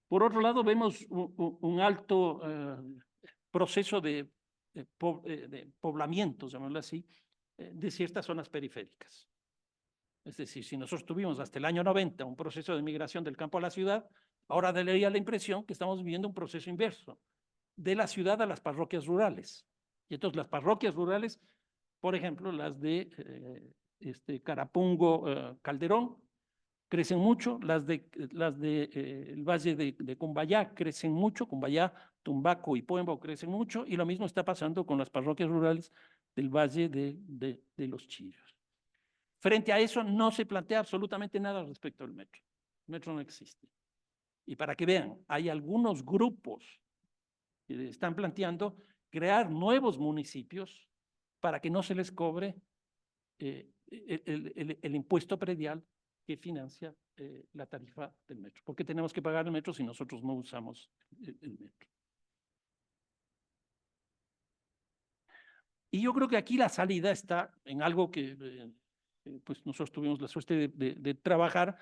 Por otro lado, vemos un alto proceso de poblamiento, llamémoslo así, de ciertas zonas periféricas. Es decir, si nosotros tuvimos hasta el año 90 un proceso de migración del campo a la ciudad, ahora daría la impresión que estamos viviendo un proceso inverso, de la ciudad a las parroquias rurales. Y entonces las parroquias rurales, por ejemplo, las de Carapungo, Calderón, crecen mucho, las de el valle de Cumbayá crecen mucho, Cumbayá, Tumbaco y Puembo crecen mucho, y lo mismo está pasando con las parroquias rurales del valle de Los Chillos. Frente a eso no se plantea absolutamente nada respecto al metro. El metro no existe. Y para que vean, hay algunos grupos que están planteando crear nuevos municipios para que no se les cobre el impuesto predial que financia la tarifa del metro. ¿Por qué tenemos que pagar el metro si nosotros no usamos el metro? Y yo creo que aquí la salida está en algo que pues nosotros tuvimos la suerte de trabajar,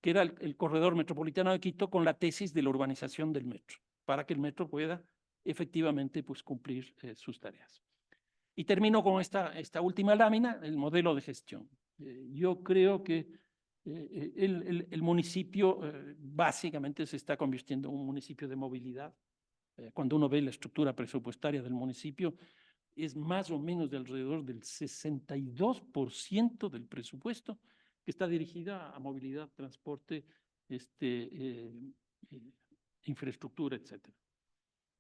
que era el corredor metropolitano de Quito con la tesis de la urbanización del metro, para que el metro pueda efectivamente pues, cumplir sus tareas. Y termino con esta última lámina, el modelo de gestión. Yo creo que el municipio básicamente se está convirtiendo en un municipio de movilidad. Cuando uno ve la estructura presupuestaria del municipio, es más o menos de alrededor del 62% del presupuesto que está dirigida a movilidad, transporte, infraestructura, etcétera.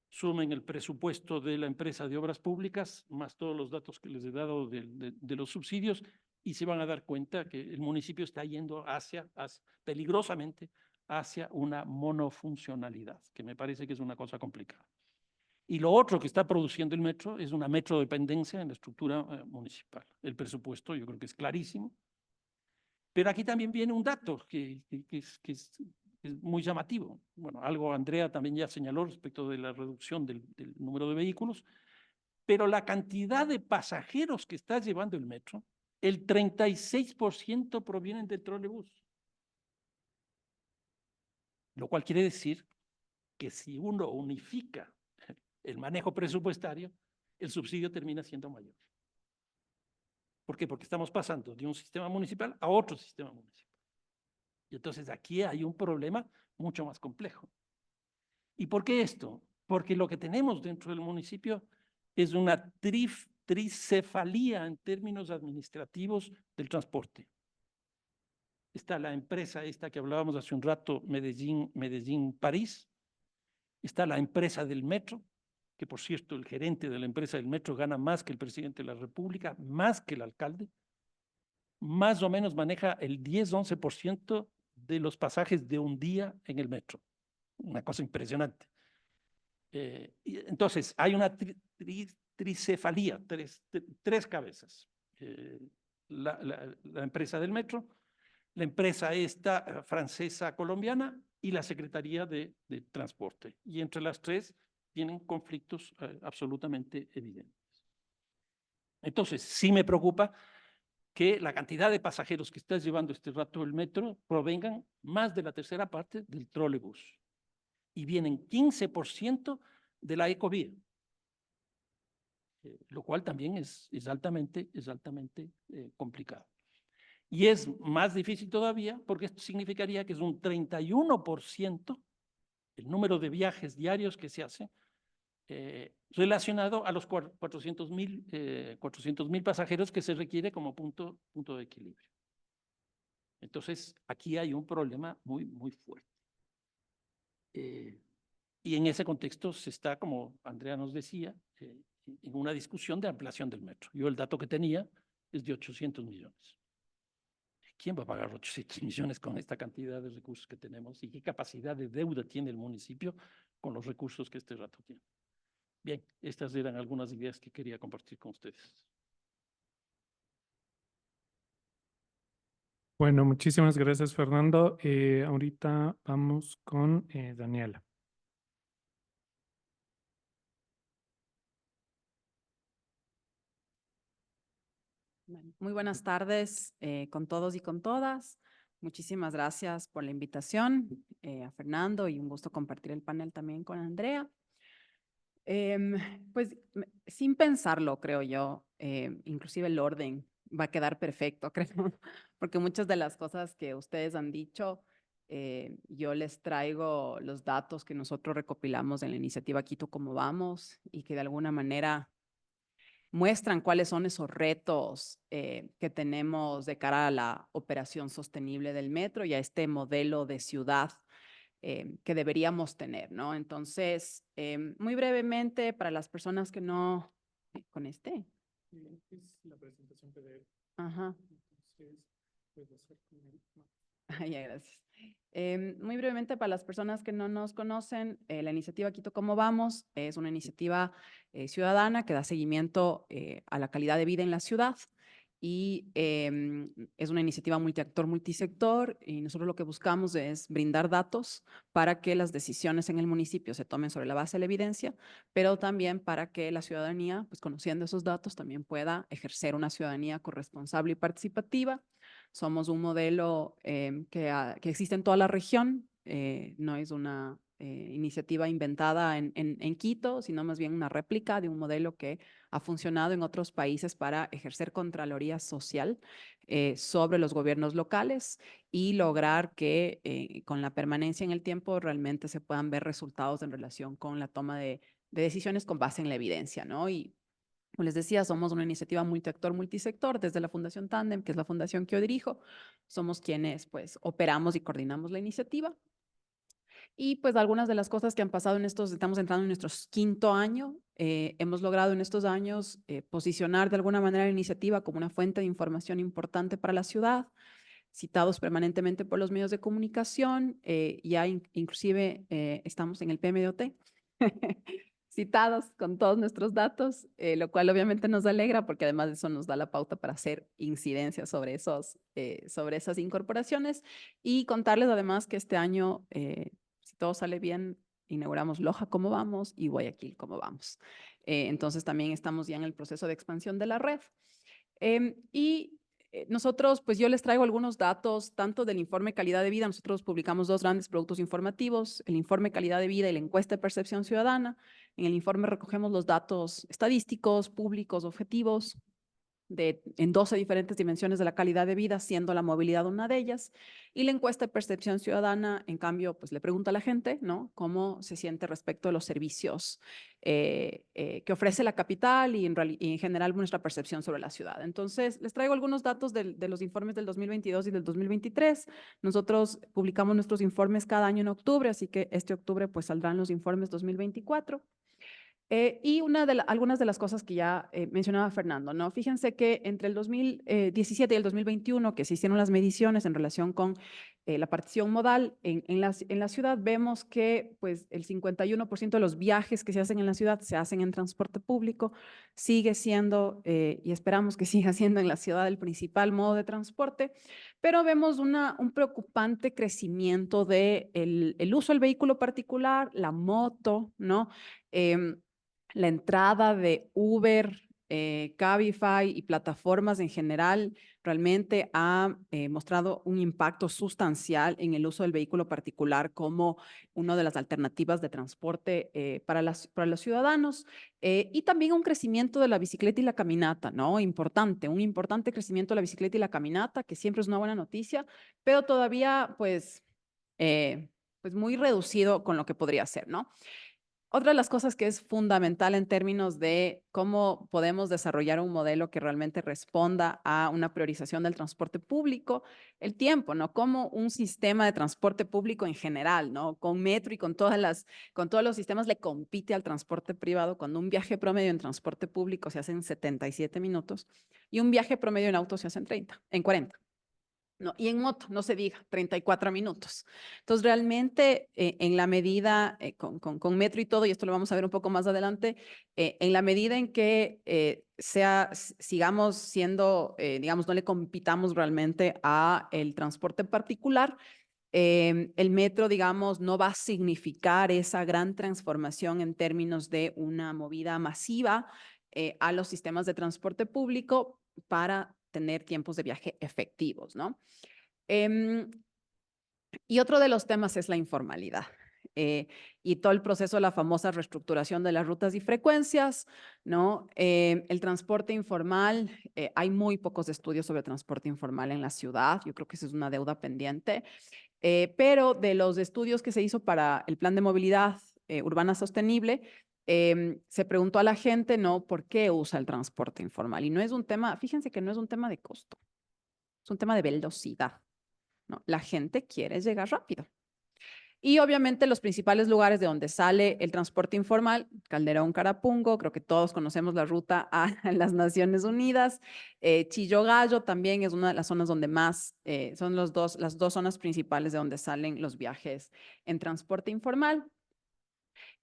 Sumen el presupuesto de la empresa de obras públicas, más todos los datos que les he dado de los subsidios, y se van a dar cuenta que el municipio está yendo peligrosamente hacia una monofuncionalidad, que me parece que es una cosa complicada. Y lo otro que está produciendo el metro es una metrodependencia en la estructura municipal. El presupuesto yo creo que es clarísimo. Pero aquí también viene un dato que es muy llamativo. Bueno, algo Andrea también ya señaló respecto de la reducción del número de vehículos, pero la cantidad de pasajeros que está llevando el metro, el 36% provienen del trolebús. Lo cual quiere decir que si uno unifica el manejo presupuestario, el subsidio termina siendo mayor. ¿Por qué? Porque estamos pasando de un sistema municipal a otro sistema municipal. Y entonces aquí hay un problema mucho más complejo. ¿Y por qué esto? Porque lo que tenemos dentro del municipio es una tricefalía en términos administrativos del transporte. Está la empresa esta que hablábamos hace un rato, Medellín-París. Está la empresa del metro, que por cierto el gerente de la empresa del metro gana más que el presidente de la República, más que el alcalde. Más o menos maneja el 10-11% de los pasajes de un día en el metro. Una cosa impresionante. Entonces, hay una tricefalía, tres cabezas. La empresa del metro, la empresa esta francesa colombiana y la Secretaría de Transporte. Y entre las tres tienen conflictos absolutamente evidentes. Entonces, sí me preocupa que la cantidad de pasajeros que está llevando este rato el metro provengan más de la tercera parte del trolebús. Y vienen 15% de la ecovía, lo cual también es altamente complicado. Y es más difícil todavía porque esto significaría que es un 31% el número de viajes diarios que se hace relacionado a los 400,000 pasajeros que se requiere como punto de equilibrio. Entonces, aquí hay un problema muy, muy fuerte. Y en ese contexto se está, como Andrea nos decía, en una discusión de ampliación del metro. Yo el dato que tenía es de 800 millones. ¿Quién va a pagar 800 millones con esta cantidad de recursos que tenemos? ¿Y qué capacidad de deuda tiene el municipio con los recursos que este rato tiene? Bien, estas eran algunas ideas que quería compartir con ustedes. Bueno, muchísimas gracias, Fernando. Ahorita vamos con Daniela. Muy buenas tardes con todos y con todas. Muchísimas gracias por la invitación a Fernando y un gusto compartir el panel también con Andrea. Pues sin pensarlo, creo yo, inclusive el orden va a quedar perfecto, creo, porque muchas de las cosas que ustedes han dicho, yo les traigo los datos que nosotros recopilamos en la iniciativa Quito Cómo Vamos y que de alguna manera muestran cuáles son esos retos que tenemos de cara a la operación sostenible del metro y a este modelo de ciudad que deberíamos tener, ¿no? Entonces, muy brevemente, para las personas que no, con este. Es la presentación PDF. Ajá. Entonces, puedo hacer con el mapa. Ya, gracias. Muy brevemente, para las personas que no nos conocen, la iniciativa Quito Cómo Vamos es una iniciativa ciudadana que da seguimiento a la calidad de vida en la ciudad y es una iniciativa multiactor, multisector y nosotros lo que buscamos es brindar datos para que las decisiones en el municipio se tomen sobre la base de la evidencia, pero también para que la ciudadanía, pues conociendo esos datos, también pueda ejercer una ciudadanía corresponsable y participativa. Somos un modelo que existe en toda la región, no es una iniciativa inventada en Quito, sino más bien una réplica de un modelo que ha funcionado en otros países para ejercer contraloría social sobre los gobiernos locales y lograr que con la permanencia en el tiempo realmente se puedan ver resultados en relación con la toma de decisiones con base en la evidencia, ¿no? Y como les decía, somos una iniciativa multiactor, multisector, desde la Fundación Tandem, que es la fundación que yo dirijo. Somos quienes, pues, operamos y coordinamos la iniciativa. Y, pues, algunas de las cosas que han pasado estamos entrando en nuestro quinto año. Hemos logrado en estos años posicionar de alguna manera la iniciativa como una fuente de información importante para la ciudad, citados permanentemente por los medios de comunicación. Ya inclusive estamos en el PMDOT. Citados con todos nuestros datos, lo cual obviamente nos alegra porque además eso nos da la pauta para hacer incidencias sobre esas incorporaciones y contarles además que este año, si todo sale bien, inauguramos Loja Cómo Vamos y Guayaquil Cómo Vamos. Entonces también estamos ya en el proceso de expansión de la red. Nosotros, pues yo les traigo algunos datos, tanto del informe calidad de vida. Nosotros publicamos dos grandes productos informativos, el informe calidad de vida y la encuesta de percepción ciudadana. En el informe recogemos los datos estadísticos, públicos, objetivos, en 12 diferentes dimensiones de la calidad de vida, siendo la movilidad una de ellas. Y la encuesta de percepción ciudadana, en cambio, pues le pregunta a la gente, ¿no? Cómo se siente respecto a los servicios que ofrece la capital y en general nuestra percepción sobre la ciudad. Entonces, les traigo algunos datos de los informes del 2022 y del 2023. Nosotros publicamos nuestros informes cada año en octubre, así que este octubre pues saldrán los informes 2024. Y algunas de las cosas que ya mencionaba Fernando, ¿no? Fíjense que entre el 2017 y el 2021, que se hicieron las mediciones en relación con la partición modal en la ciudad, vemos que pues, el 51% de los viajes que se hacen en la ciudad se hacen en transporte público, sigue siendo, y esperamos que siga siendo en la ciudad el principal modo de transporte, pero vemos un preocupante crecimiento del uso del vehículo particular, la moto, ¿no? La entrada de Uber, Cabify y plataformas en general realmente ha mostrado un impacto sustancial en el uso del vehículo particular como una de las alternativas de transporte para los ciudadanos y también un crecimiento de la bicicleta y la caminata, ¿no? Un importante crecimiento de la bicicleta y la caminata, que siempre es una buena noticia, pero todavía pues muy reducido con lo que podría ser, ¿no? Otra de las cosas que es fundamental en términos de cómo podemos desarrollar un modelo que realmente responda a una priorización del transporte público, el tiempo, ¿no? Como un sistema de transporte público en general, ¿no? Con Metro y con todos los sistemas le compite al transporte privado cuando un viaje promedio en transporte público se hace en 77 minutos y un viaje promedio en auto se hace en 40. No, y en moto, no se diga, 34 minutos. Entonces, realmente, en la medida, con Metro y todo, y esto lo vamos a ver un poco más adelante, en la medida en que sigamos siendo, digamos, no le compitamos realmente a el transporte particular, el metro, digamos, no va a significar esa gran transformación en términos de una movida masiva a los sistemas de transporte público para tener tiempos de viaje efectivos, ¿no? Y otro de los temas es la informalidad. y todo el proceso de la famosa reestructuración de las rutas y frecuencias, ¿no? El transporte informal, hay muy pocos estudios sobre transporte informal en la ciudad, yo creo que esa es una deuda pendiente, pero de los estudios que se hizo para el plan de movilidad urbana sostenible, se preguntó a la gente, ¿no? ¿Por qué usa el transporte informal? Y no es un tema, fíjense que no es un tema de costo, es un tema de velocidad, ¿no? La gente quiere llegar rápido. Y obviamente los principales lugares de donde sale el transporte informal, Calderón, Carapungo, creo que todos conocemos la ruta a las Naciones Unidas, Chillo Gallo también es una de las zonas donde más, son las dos zonas principales de donde salen los viajes en transporte informal.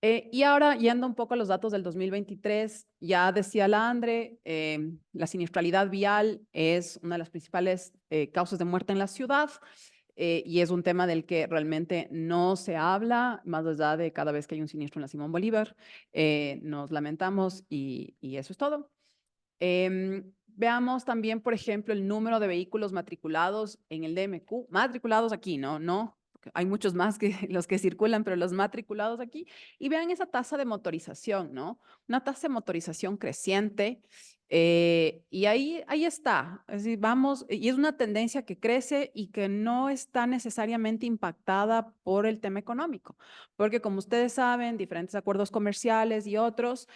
Y ahora, yendo un poco a los datos del 2023, ya decía la Andre, la siniestralidad vial es una de las principales causas de muerte en la ciudad. Y es un tema del que realmente no se habla, más allá de cada vez que hay un siniestro en la Simón Bolívar. Nos lamentamos y eso es todo. Veamos también, por ejemplo, el número de vehículos matriculados en el DMQ, matriculados aquí, ¿no? Hay muchos más que los que circulan, pero los matriculados aquí. Y vean esa tasa de motorización, ¿no? Una tasa de motorización creciente. Y ahí está. Es decir, vamos, y es una tendencia que crece y que no está necesariamente impactada por el tema económico, porque como ustedes saben, diferentes acuerdos comerciales y otros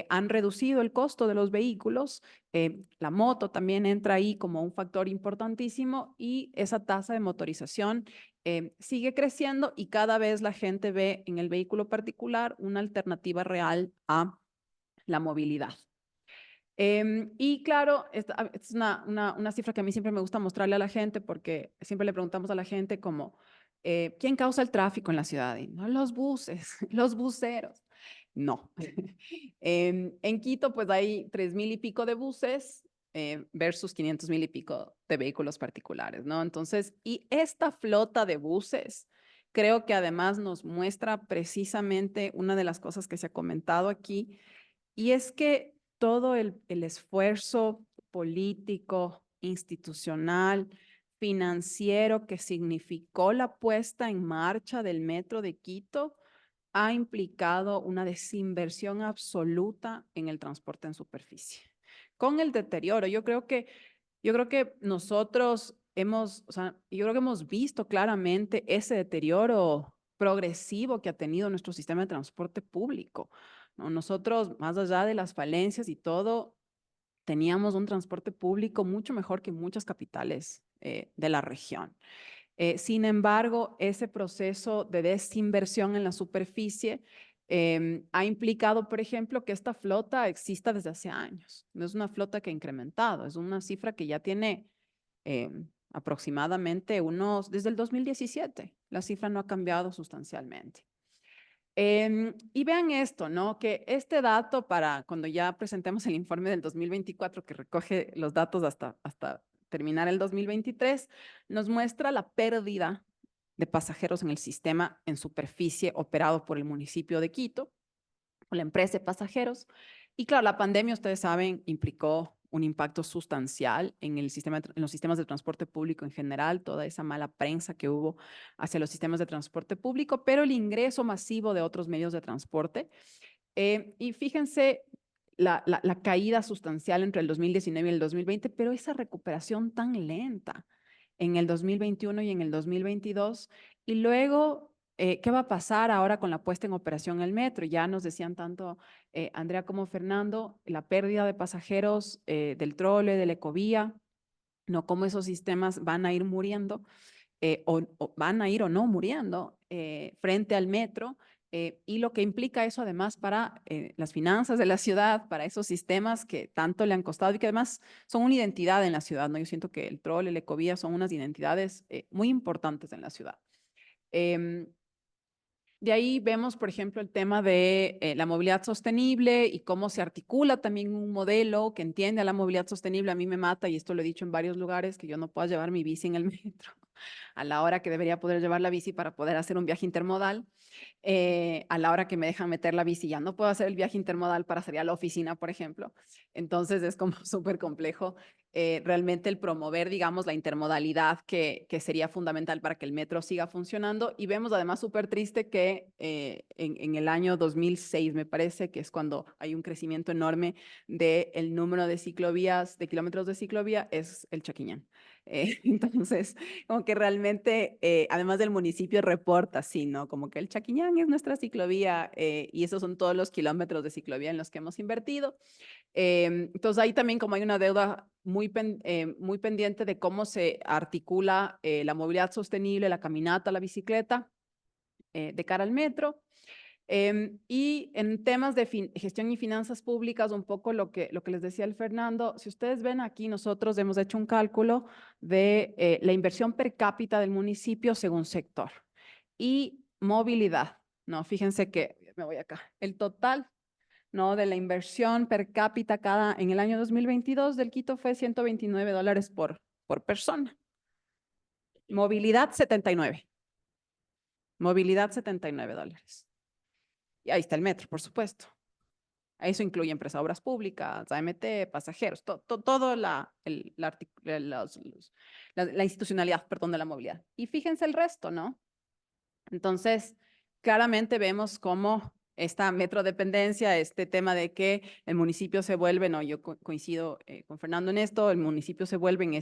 han reducido el costo de los vehículos. La moto también entra ahí como un factor importantísimo y esa tasa de motorización sigue creciendo y cada vez la gente ve en el vehículo particular una alternativa real a la movilidad. Y claro, esta es una cifra que a mí siempre me gusta mostrarle a la gente porque siempre le preguntamos a la gente como, ¿quién causa el tráfico en la ciudad? Y no, los buses, los buceros. No. En Quito, pues hay 3,000 y pico de buses versus 500,000 y pico de vehículos particulares, ¿no? Entonces, y esta flota de buses, creo que además nos muestra precisamente una de las cosas que se ha comentado aquí, y es que todo el esfuerzo político, institucional, financiero que significó la puesta en marcha del Metro de Quito ha implicado una desinversión absoluta en el transporte en superficie. Con el deterioro, yo creo que nosotros hemos, o sea, yo creo que hemos visto claramente ese deterioro progresivo que ha tenido nuestro sistema de transporte público, ¿no? Nosotros, más allá de las falencias y todo, teníamos un transporte público mucho mejor que muchas capitales de la región. Sin embargo, ese proceso de desinversión en la superficie ha implicado, por ejemplo, que esta flota exista desde hace años. No es una flota que ha incrementado, es una cifra que ya tiene aproximadamente desde el 2017. La cifra no ha cambiado sustancialmente. Y vean esto, ¿no? Que este dato para cuando ya presentemos el informe del 2024 que recoge los datos hasta terminar el 2023, nos muestra la pérdida de pasajeros en el sistema en superficie operado por el municipio de Quito, o la empresa de pasajeros. Y claro, la pandemia, ustedes saben, implicó un impacto sustancial en el sistema, en los sistemas de transporte público en general, toda esa mala prensa que hubo hacia los sistemas de transporte público, pero el ingreso masivo de otros medios de transporte. Y fíjense la caída sustancial entre el 2019 y el 2020, pero esa recuperación tan lenta en el 2021 y en el 2022. Y luego, ¿qué va a pasar ahora con la puesta en operación del metro? Ya nos decían tanto Andrea como Fernando, la pérdida de pasajeros del trole, del Ecovía, ¿no? Cómo esos sistemas van a ir muriendo o van a ir o no muriendo frente al metro. Y lo que implica eso además para las finanzas de la ciudad, para esos sistemas que tanto le han costado y que además son una identidad en la ciudad, ¿no? Yo siento que el trol, el Ecovía son unas identidades muy importantes en la ciudad. De ahí vemos, por ejemplo, el tema de la movilidad sostenible y cómo se articula también un modelo que entiende a la movilidad sostenible. A mí me mata, y esto lo he dicho en varios lugares, que yo no puedo llevar mi bici en el metro. a la hora que debería poder llevar la bici para poder hacer un viaje intermodal. A la hora que me dejan meter la bici ya no puedo hacer el viaje intermodal para salir a la oficina, por ejemplo. Entonces es como súper complejo realmente el promover, digamos, la intermodalidad que sería fundamental para que el metro siga funcionando. Y vemos además súper triste que en el año 2006, me parece, que es cuando hay un crecimiento enorme del número de ciclovías, de kilómetros de ciclovía, es el Chaquiñán. Entonces, como que realmente, además del municipio reporta, sí, ¿no? Como que el Chaquiñán es nuestra ciclovía y esos son todos los kilómetros de ciclovía en los que hemos invertido. Entonces, ahí también como hay una deuda muy pendiente de cómo se articula la movilidad sostenible, la caminata, la bicicleta de cara al metro. Y en temas de gestión y finanzas públicas, un poco lo que les decía el Fernando, si ustedes ven aquí, nosotros hemos hecho un cálculo de la inversión per cápita del municipio según sector y movilidad, ¿no? Fíjense que, me voy acá, el total, ¿no? De la inversión per cápita en el año 2022 del Quito fue $129 por persona. Movilidad, 79. Movilidad, $79. Y ahí está el metro, por supuesto. Eso incluye empresas, obras públicas, AMT, pasajeros, todo la institucionalidad, perdón, de la movilidad. Y fíjense el resto, ¿no? Entonces, claramente vemos cómo esta metrodependencia, este tema de que el municipio se vuelve, no, yo coincido con Fernando en esto, el municipio se vuelve en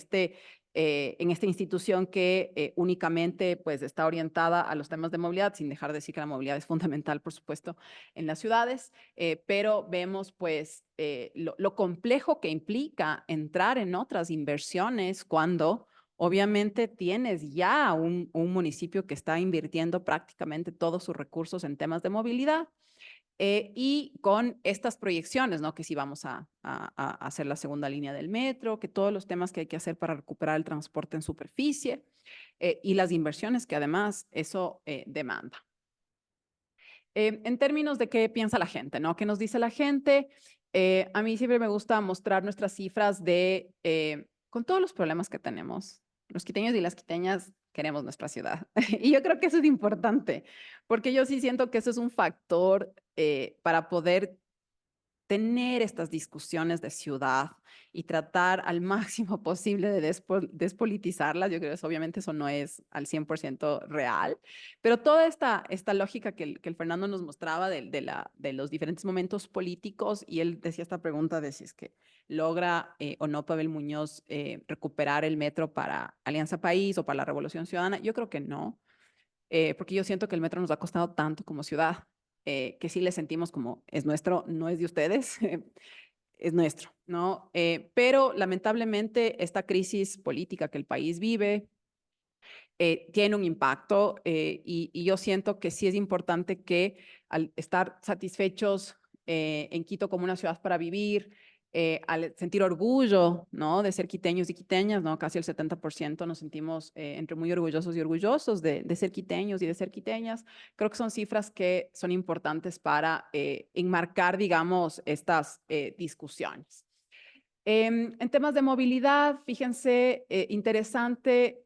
esta institución que únicamente pues está orientada a los temas de movilidad, sin dejar de decir que la movilidad es fundamental, por supuesto, en las ciudades, pero vemos pues lo complejo que implica entrar en otras inversiones cuando obviamente tienes ya un municipio que está invirtiendo prácticamente todos sus recursos en temas de movilidad y con estas proyecciones, ¿no? Que si vamos a hacer la segunda línea del metro, que todos los temas que hay que hacer para recuperar el transporte en superficie y las inversiones que además eso demanda. En términos de qué piensa la gente, ¿no? ¿Qué nos dice la gente? A mí siempre me gusta mostrar nuestras cifras con todos los problemas que tenemos. Los quiteños y las quiteñas queremos nuestra ciudad. Y yo creo que eso es importante, porque yo sí siento que eso es un factor para poder tener estas discusiones de ciudad y tratar al máximo posible de despolitizarlas. Yo creo que obviamente eso no es al 100% real, pero toda esta lógica que el Fernando nos mostraba de los diferentes momentos políticos, y él decía esta pregunta de si es que logra o no Pavel Muñoz recuperar el metro para Alianza País o para la Revolución Ciudadana, yo creo que no, porque yo siento que el metro nos ha costado tanto como ciudad, que sí le sentimos como es nuestro, no es de ustedes, es nuestro, ¿no? Pero lamentablemente esta crisis política que el país vive tiene un impacto y yo siento que sí es importante que al estar satisfechos en Quito como una ciudad para vivir, al sentir orgullo, ¿no? De ser quiteños y quiteñas, ¿no? Casi el 70% nos sentimos entre muy orgullosos y orgullosos de ser quiteños y de ser quiteñas. Creo que son cifras que son importantes para enmarcar, digamos, estas discusiones. En temas de movilidad, fíjense, interesante,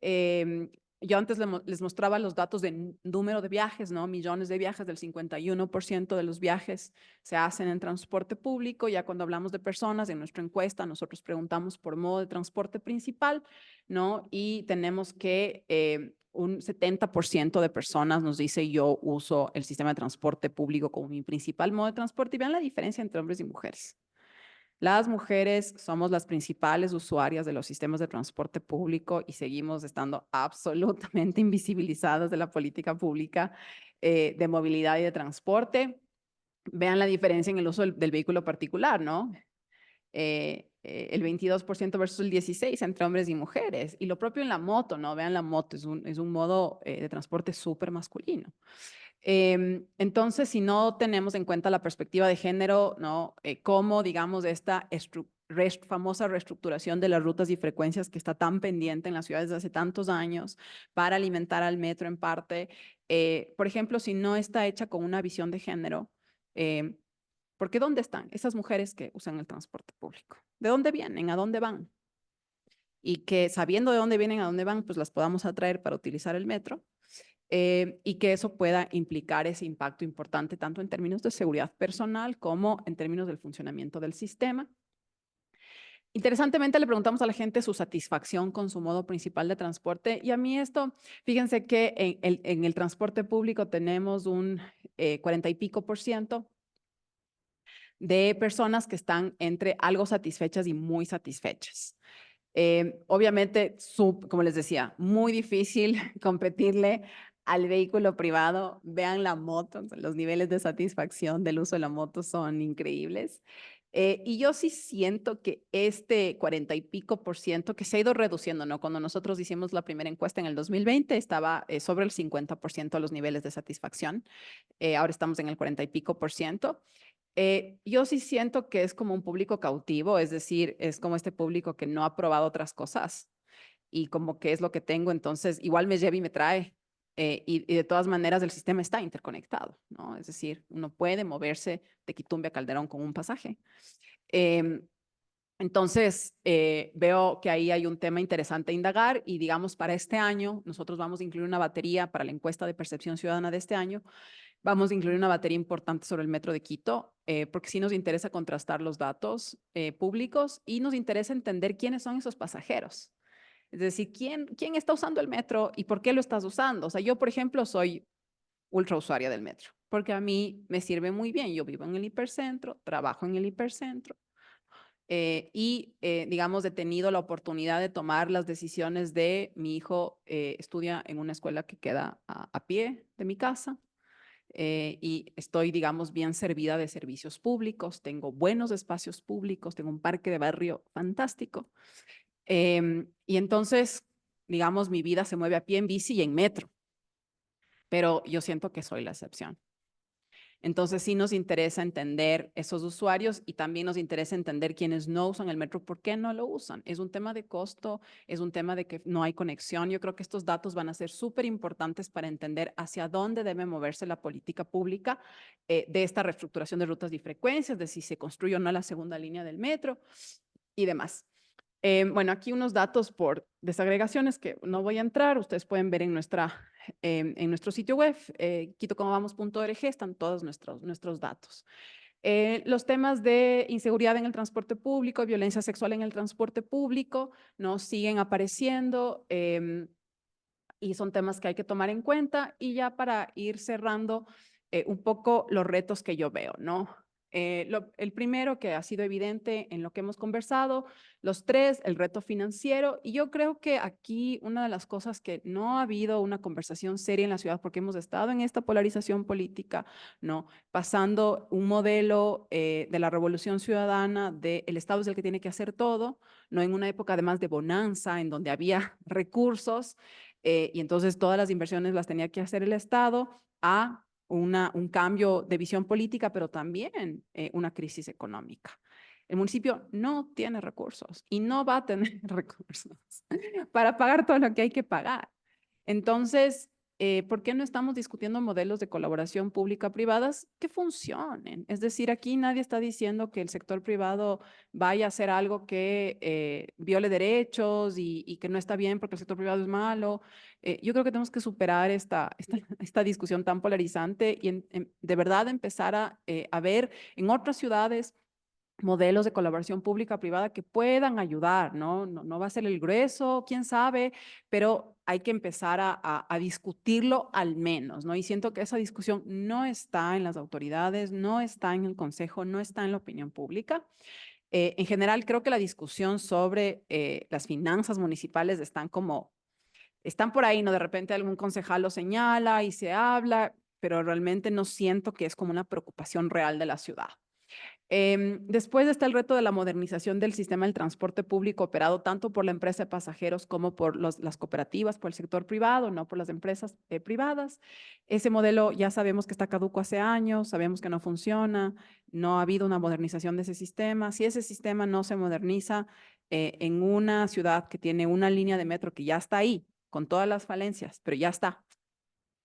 yo antes les mostraba los datos de número de viajes, ¿no? Millones de viajes, del 51% de los viajes se hacen en transporte público. Ya cuando hablamos de personas, en nuestra encuesta, nosotros preguntamos por modo de transporte principal, ¿no? Y tenemos que un 70% de personas nos dice yo uso el sistema de transporte público como mi principal modo de transporte. Y vean la diferencia entre hombres y mujeres. Las mujeres somos las principales usuarias de los sistemas de transporte público y seguimos estando absolutamente invisibilizadas de la política pública de movilidad y de transporte. Vean la diferencia en el uso del vehículo particular, ¿no? El 22% versus el 16% entre hombres y mujeres. Y lo propio en la moto, ¿no? Vean la moto, es un modo de transporte súper masculino. Entonces, si no tenemos en cuenta la perspectiva de género, ¿no? Cómo, digamos, esta famosa reestructuración de las rutas y frecuencias que está tan pendiente en las ciudades desde hace tantos años para alimentar al metro en parte, por ejemplo, si no está hecha con una visión de género, porque ¿dónde están esas mujeres que usan el transporte público? ¿De dónde vienen? ¿A dónde van? y que sabiendo de dónde vienen, a dónde van, pues las podamos atraer para utilizar el metro. Y que eso pueda implicar ese impacto importante tanto en términos de seguridad personal como en términos del funcionamiento del sistema. Interesantemente, le preguntamos a la gente su satisfacción con su modo principal de transporte y a mí esto, fíjense que en el transporte público tenemos un 40 y pico % de personas que están entre algo satisfechas y muy satisfechas. Obviamente, como les decía, muy difícil competirle al vehículo privado. Vean la moto, los niveles de satisfacción del uso de la moto son increíbles. Y yo sí siento que este 40 y pico % que se ha ido reduciendo, ¿no? Cuando nosotros hicimos la primera encuesta en el 2020, estaba sobre el 50% los niveles de satisfacción. Ahora estamos en el 40 y pico %. Yo sí siento que es como un público cautivo, es decir, es como este público que no ha probado otras cosas y como que es lo que tengo, entonces igual me lleva y me trae. Y de todas maneras el sistema está interconectado, ¿no? Es decir, uno puede moverse de Quitumbe a Calderón con un pasaje. Entonces, veo que ahí hay un tema interesante a indagar y digamos para este año, nosotros vamos a incluir una batería para la encuesta de percepción ciudadana de este año. Vamos a incluir una batería importante sobre el metro de Quito, porque sí nos interesa contrastar los datos públicos y nos interesa entender quiénes son esos pasajeros. Es decir, ¿quién está usando el metro y por qué lo estás usando? O sea, yo, por ejemplo, soy ultra usuaria del metro, porque a mí me sirve muy bien. Yo vivo en el hipercentro, trabajo en el hipercentro digamos, he tenido la oportunidad de tomar las decisiones de mi hijo estudia en una escuela que queda a pie de mi casa. Y estoy, digamos, bien servida de servicios públicos, tengo buenos espacios públicos, tengo un parque de barrio fantástico. Y entonces, digamos, mi vida se mueve a pie, en bici y en metro, pero yo siento que soy la excepción. Entonces sí nos interesa entender esos usuarios y también nos interesa entender quienes no usan el metro, por qué no lo usan. Es un tema de costo, es un tema de que no hay conexión. Yo creo que estos datos van a ser súper importantes para entender hacia dónde debe moverse la política pública de esta reestructuración de rutas y frecuencias, de si se construye o no la segunda línea del metro y demás. Bueno, aquí unos datos por desagregaciones que no voy a entrar, ustedes pueden ver en nuestro sitio web, quitocomavamos.org, están todos nuestros datos. Los temas de inseguridad en el transporte público, violencia sexual en el transporte público, nos siguen apareciendo y son temas que hay que tomar en cuenta. Y ya para ir cerrando un poco los retos que yo veo, ¿no? El primero que ha sido evidente en lo que hemos conversado, los tres, el reto financiero. Y yo creo que aquí una de las cosas que no ha habido una conversación seria en la ciudad, porque hemos estado en esta polarización política, ¿no? Pasando un modelo de la revolución ciudadana, de el Estado es el que tiene que hacer todo, ¿no? En una época además de bonanza, en donde había recursos, y entonces todas las inversiones las tenía que hacer el Estado, a un cambio de visión política, pero también una crisis económica. El municipio no tiene recursos y no va a tener recursos para pagar todo lo que hay que pagar. Entonces, ¿por qué no estamos discutiendo modelos de colaboración pública-privadas que funcionen? Es decir, aquí nadie está diciendo que el sector privado vaya a hacer algo que viole derechos y que no está bien porque el sector privado es malo. Yo creo que tenemos que superar esta discusión tan polarizante y de verdad empezar a ver en otras ciudades modelos de colaboración pública-privada que puedan ayudar, ¿no? No va a ser el grueso, quién sabe, pero hay que empezar a discutirlo al menos, ¿no? Y siento que esa discusión no está en las autoridades, no está en el consejo, no está en la opinión pública. En general, creo que la discusión sobre las finanzas municipales están por ahí, ¿no? De repente algún concejal lo señala y se habla, pero realmente no siento que es como una preocupación real de la ciudad. Después está el reto de la modernización del sistema del transporte público operado tanto por la empresa de pasajeros como por las cooperativas, por el sector privado, no por las empresas privadas. Ese modelo ya sabemos que está caduco hace años, sabemos que no funciona, no ha habido una modernización de ese sistema. Si ese sistema no se moderniza en una ciudad que tiene una línea de metro que ya está ahí, con todas las falencias, pero ya está,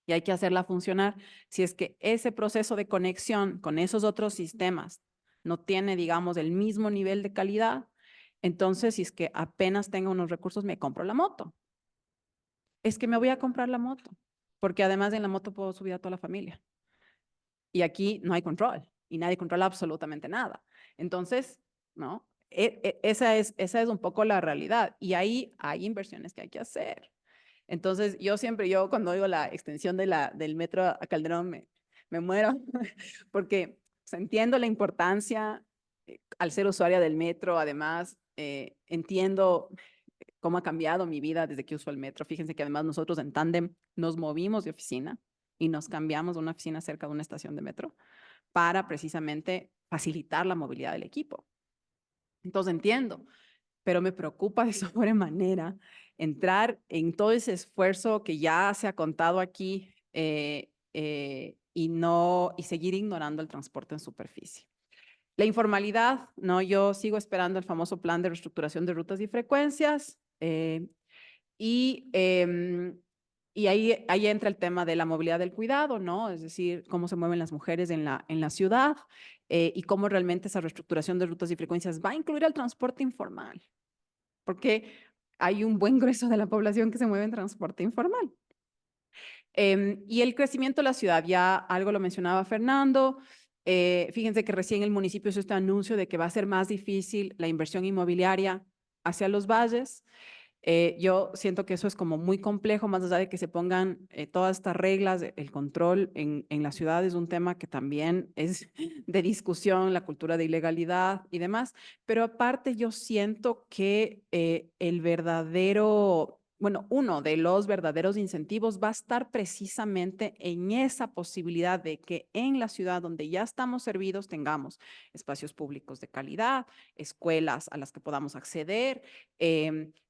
y hay que hacerla funcionar, si es que ese proceso de conexión con esos otros sistemas no tiene, digamos, el mismo nivel de calidad, Entonces, si es que apenas tengo unos recursos, me compro la moto. Es que me voy a comprar la moto, porque además en la moto puedo subir a toda la familia. Y aquí no hay control y nadie controla absolutamente nada. Entonces, ¿no? Esa es un poco la realidad y ahí hay inversiones que hay que hacer. Entonces, yo cuando oigo la extensión del metro a Calderón me muero porque entiendo la importancia al ser usuaria del metro, además entiendo cómo ha cambiado mi vida desde que uso el metro. Fíjense que además nosotros en tándem nos movimos de oficina y nos cambiamos de una oficina cerca de una estación de metro para precisamente facilitar la movilidad del equipo. Entonces entiendo, pero me preocupa de sobremanera entrar en todo ese esfuerzo que ya se ha contado aquí y seguir ignorando el transporte en superficie. La informalidad, no, yo sigo esperando el famoso plan de reestructuración de rutas y frecuencias y, y ahí entra el tema de la movilidad del cuidado, ¿no? Es decir, cómo se mueven las mujeres en la ciudad y cómo realmente esa reestructuración de rutas y frecuencias va a incluir el transporte informal, porque hay un buen grueso de la población que se mueve en transporte informal. Y el crecimiento de la ciudad, ya algo lo mencionaba Fernando. Fíjense que recién el municipio hizo este anuncio de que va a ser más difícil la inversión inmobiliaria hacia los valles. Yo siento que eso es como muy complejo, más allá de que se pongan todas estas reglas, el control en la ciudad es un tema que también es de discusión, la cultura de ilegalidad y demás, pero aparte yo siento que uno de los verdaderos incentivos va a estar precisamente en esa posibilidad de que en la ciudad donde ya estamos servidos tengamos espacios públicos de calidad, escuelas a las que podamos acceder,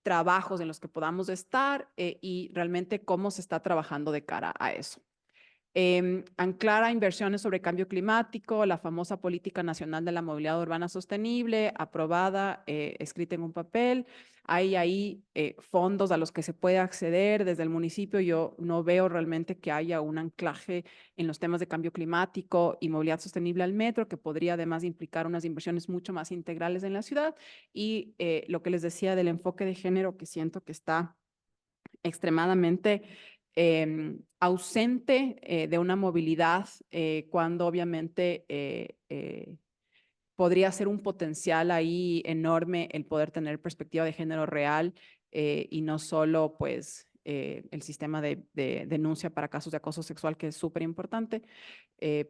trabajos en los que podamos estar y realmente cómo se está trabajando de cara a eso. Anclar a inversiones sobre cambio climático, la famosa Política Nacional de la Movilidad Urbana Sostenible, aprobada, escrita en un papel. Hay ahí fondos a los que se puede acceder desde el municipio. Yo no veo realmente que haya un anclaje en los temas de cambio climático y movilidad sostenible al metro, que podría además implicar unas inversiones mucho más integrales en la ciudad. Y lo que les decía del enfoque de género, que siento que está extremadamente ausente de una movilidad cuando obviamente podría ser un potencial ahí enorme el poder tener perspectiva de género real y no solo pues el sistema de denuncia para casos de acoso sexual, que es súper importante,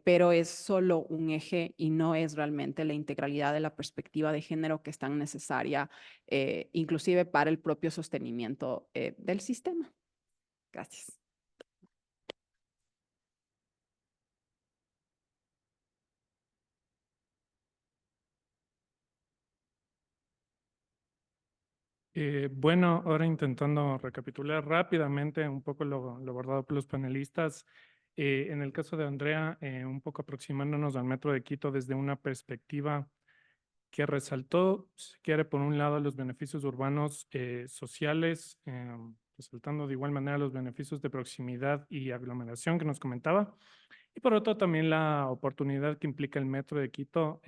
pero es solo un eje y no es realmente la integralidad de la perspectiva de género que es tan necesaria, inclusive para el propio sostenimiento del sistema. Gracias. Bueno, ahora intentando recapitular rápidamente un poco lo abordado por los panelistas. En el caso de Andrea, un poco aproximándonos al Metro de Quito desde una perspectiva que resaltó, si quiere, por un lado, los beneficios urbanos sociales, resaltando de igual manera los beneficios de proximidad y aglomeración que nos comentaba, y por otro también la oportunidad que implica el Metro de Quito,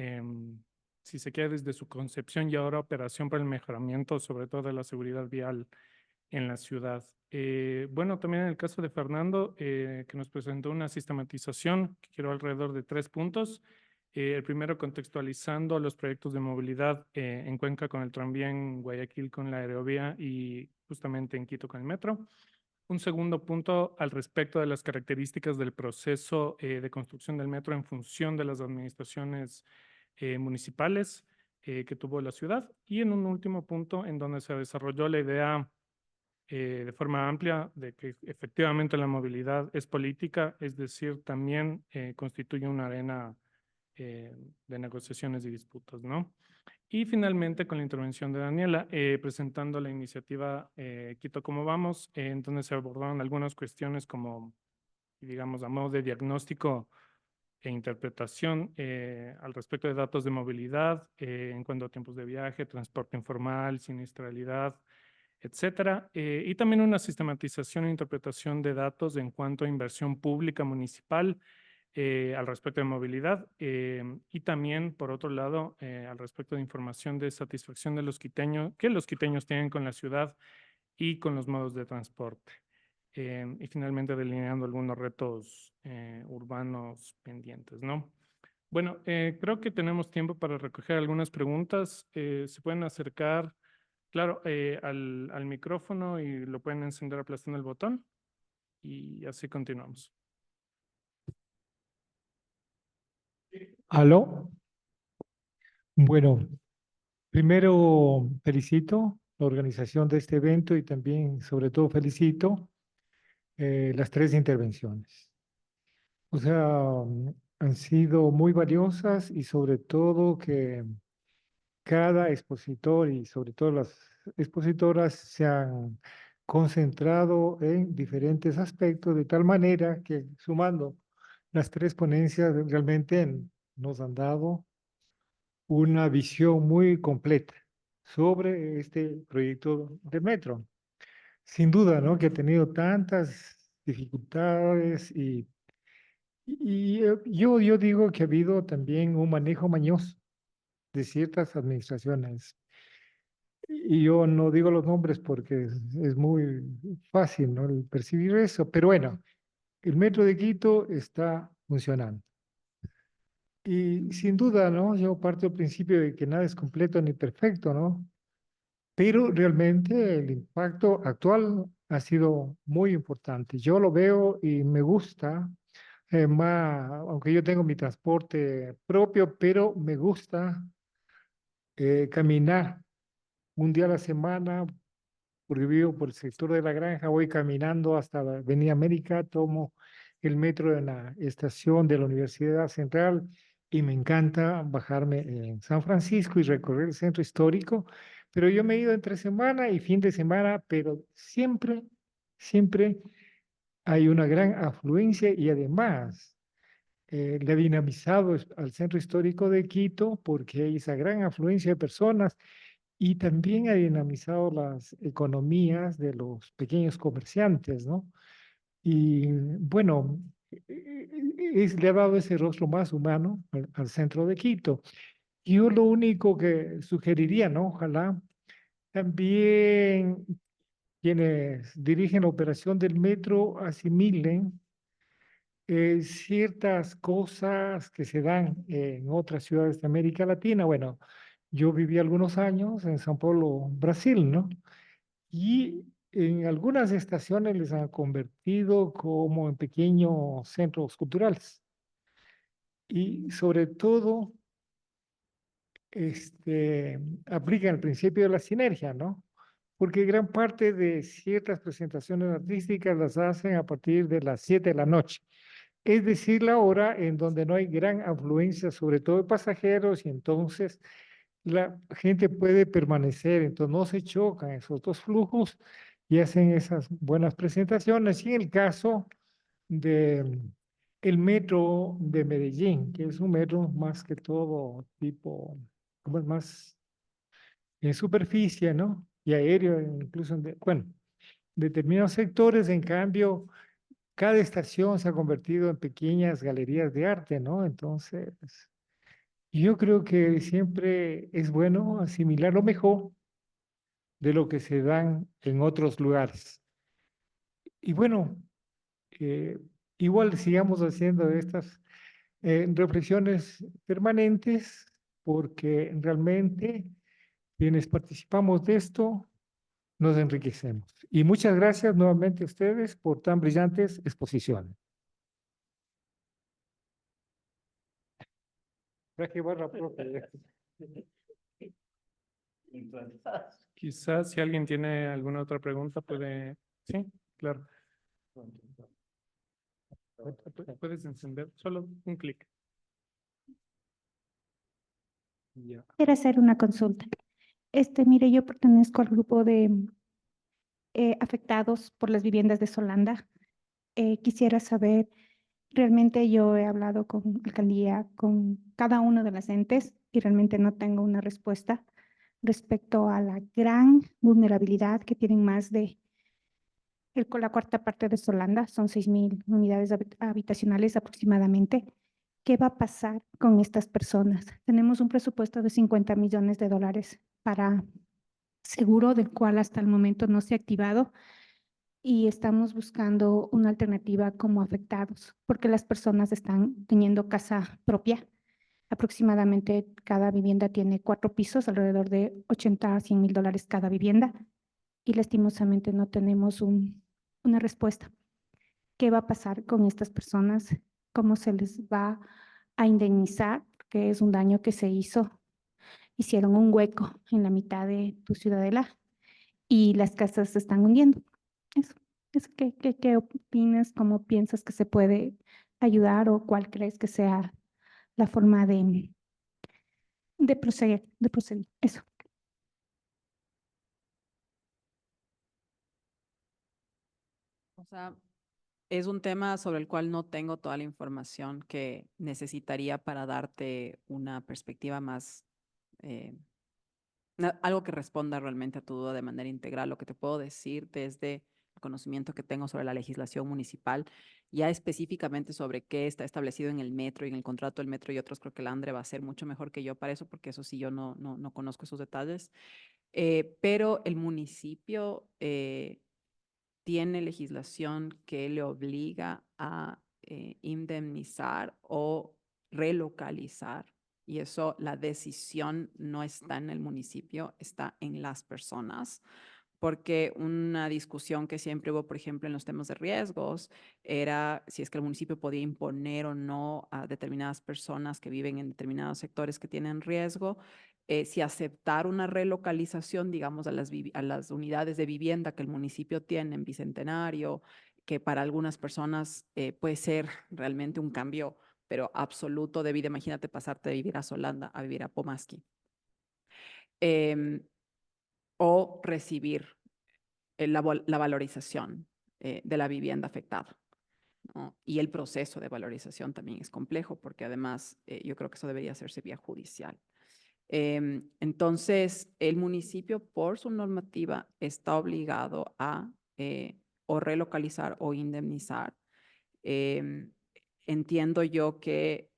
si se quiere, desde su concepción y ahora operación para el mejoramiento, sobre todo de la seguridad vial en la ciudad. Bueno, también en el caso de Fernando, que nos presentó una sistematización que giró alrededor de 3 puntos. El primero, contextualizando los proyectos de movilidad en Cuenca con el tranvía, en Guayaquil con la aerovía y justamente en Quito con el metro. Un segundo punto al respecto de las características del proceso de construcción del metro en función de las administraciones municipales que tuvo la ciudad. Y en un último punto en donde se desarrolló la idea de forma amplia de que efectivamente la movilidad es política, es decir, también constituye una arena de negociaciones y disputas, ¿no? Y finalmente con la intervención de Daniela, presentando la iniciativa Quito Cómo Vamos, en donde se abordaron algunas cuestiones como, digamos, a modo de diagnóstico e interpretación al respecto de datos de movilidad, en cuanto a tiempos de viaje, transporte informal, siniestralidad, etcétera. Y también una sistematización e interpretación de datos en cuanto a inversión pública municipal, al respecto de movilidad y también, por otro lado, al respecto de información de satisfacción de los quiteños, que los quiteños tienen con la ciudad y con los modos de transporte. Y finalmente delineando algunos retos urbanos pendientes, ¿no? Bueno, creo que tenemos tiempo para recoger algunas preguntas. Se pueden acercar, claro, al micrófono y lo pueden encender aplastando el botón y así continuamos. ¿Aló? Bueno, primero felicito la organización de este evento y también, sobre todo, felicito las tres intervenciones. O sea, han sido muy valiosas y sobre todo que cada expositor y sobre todo las expositoras se han concentrado en diferentes aspectos de tal manera que sumando las tres ponencias realmente nos han dado una visión muy completa sobre este proyecto de metro. Sin duda, ¿no? Que ha tenido tantas dificultades yo digo que ha habido también un manejo mañoso de ciertas administraciones. Y yo no digo los nombres porque es muy fácil, ¿no? El percibir eso, pero bueno, el metro de Quito está funcionando. Y sin duda, ¿no? Yo parto del principio de que nada es completo ni perfecto, ¿no? Pero realmente el impacto actual ha sido muy importante. Yo lo veo y me gusta, aunque yo tengo mi transporte propio, pero me gusta caminar un día a la semana, porque vivo por el sector de la Granja, voy caminando hasta la Avenida América, tomo el metro en la estación de la Universidad Central y me encanta bajarme en San Francisco y recorrer el centro histórico, pero yo me he ido entre semana y fin de semana, pero siempre hay una gran afluencia y además le ha dinamizado al centro histórico de Quito porque hay esa gran afluencia de personas y también ha dinamizado las economías de los pequeños comerciantes, ¿no? Y bueno, le ha dado ese rostro más humano al centro de Quito. Yo lo único que sugeriría, ¿no? Ojalá también quienes dirigen la operación del metro asimilen ciertas cosas que se dan en otras ciudades de América Latina. Bueno, yo viví algunos años en São Paulo, Brasil, ¿no? Y en algunas estaciones les han convertido como en pequeños centros culturales. Y sobre todo, aplican el principio de la sinergia, ¿no? Porque gran parte de ciertas presentaciones artísticas las hacen a partir de las 7 de la noche. Es decir, la hora en donde no hay gran afluencia, sobre todo de pasajeros, y entonces la gente puede permanecer, entonces no se chocan esos dos flujos y hacen esas buenas presentaciones. Y en el caso de el metro de Medellín, que es un metro más que todo tipo, como es más en superficie, ¿no? Y aéreo, incluso, bueno, determinados sectores, en cambio, cada estación se ha convertido en pequeñas galerías de arte, ¿no? Entonces, yo creo que siempre es bueno asimilar lo mejor de lo que se dan en otros lugares. Y bueno, eh, igual sigamos haciendo estas reflexiones permanentes porque realmente quienes participamos de esto nos enriquecemos. Y muchas gracias nuevamente a ustedes por tan brillantes exposiciones. Traje barra propia. Quizás si alguien tiene alguna otra pregunta puede... Sí, claro. Puedes encender, solo un clic. Ya. Quiero hacer una consulta. Mire, yo pertenezco al grupo de afectados por las viviendas de Solanda. Quisiera saber, realmente yo he hablado con alcaldía, con cada uno de las entes y realmente no tengo una respuesta respecto a la gran vulnerabilidad que tienen más de la cuarta parte de Solanda, son 6.000 unidades habitacionales aproximadamente. ¿Qué va a pasar con estas personas? Tenemos un presupuesto de 50 millones de dólares para seguro, del cual hasta el momento no se ha activado, y estamos buscando una alternativa como afectados, porque las personas están teniendo casa propia. Aproximadamente cada vivienda tiene 4 pisos, alrededor de 80 a 100 mil dólares cada vivienda, y lastimosamente no tenemos una respuesta. ¿Qué va a pasar con estas personas? ¿Cómo se les va a indemnizar? Porque es un daño que se hizo. Hicieron un hueco en la mitad de tu ciudadela y las casas se están hundiendo. Eso, ¿qué opinas? ¿Cómo piensas que se puede ayudar o cuál crees que sea la forma de proceder? Eso. O sea, es un tema sobre el cual no tengo toda la información que necesitaría para darte una perspectiva más, eh, algo que responda realmente a tu duda de manera integral. Lo que te puedo decir desde el conocimiento que tengo sobre la legislación municipal, ya específicamente sobre qué está establecido en el metro y en el contrato del metro y otros, creo que la Andre va a ser mucho mejor que yo para eso, porque eso sí yo no conozco esos detalles. Pero el municipio tiene legislación que le obliga a indemnizar o relocalizar. Y eso, la decisión no está en el municipio, está en las personas. Porque una discusión que siempre hubo, por ejemplo, en los temas de riesgos, era si es que el municipio podía imponer o no a determinadas personas que viven en determinados sectores que tienen riesgo, si aceptar una relocalización, digamos, a las unidades de vivienda que el municipio tiene en Bicentenario, que para algunas personas puede ser realmente un cambio, pero absoluto de vida. Imagínate pasarte de vivir a Solanda a vivir a Pomaski. O recibir la valorización de la vivienda afectada, ¿no? Y el proceso de valorización también es complejo, porque además yo creo que eso debería hacerse vía judicial. Entonces, el municipio, por su normativa, está obligado a o relocalizar o indemnizar. Entiendo yo que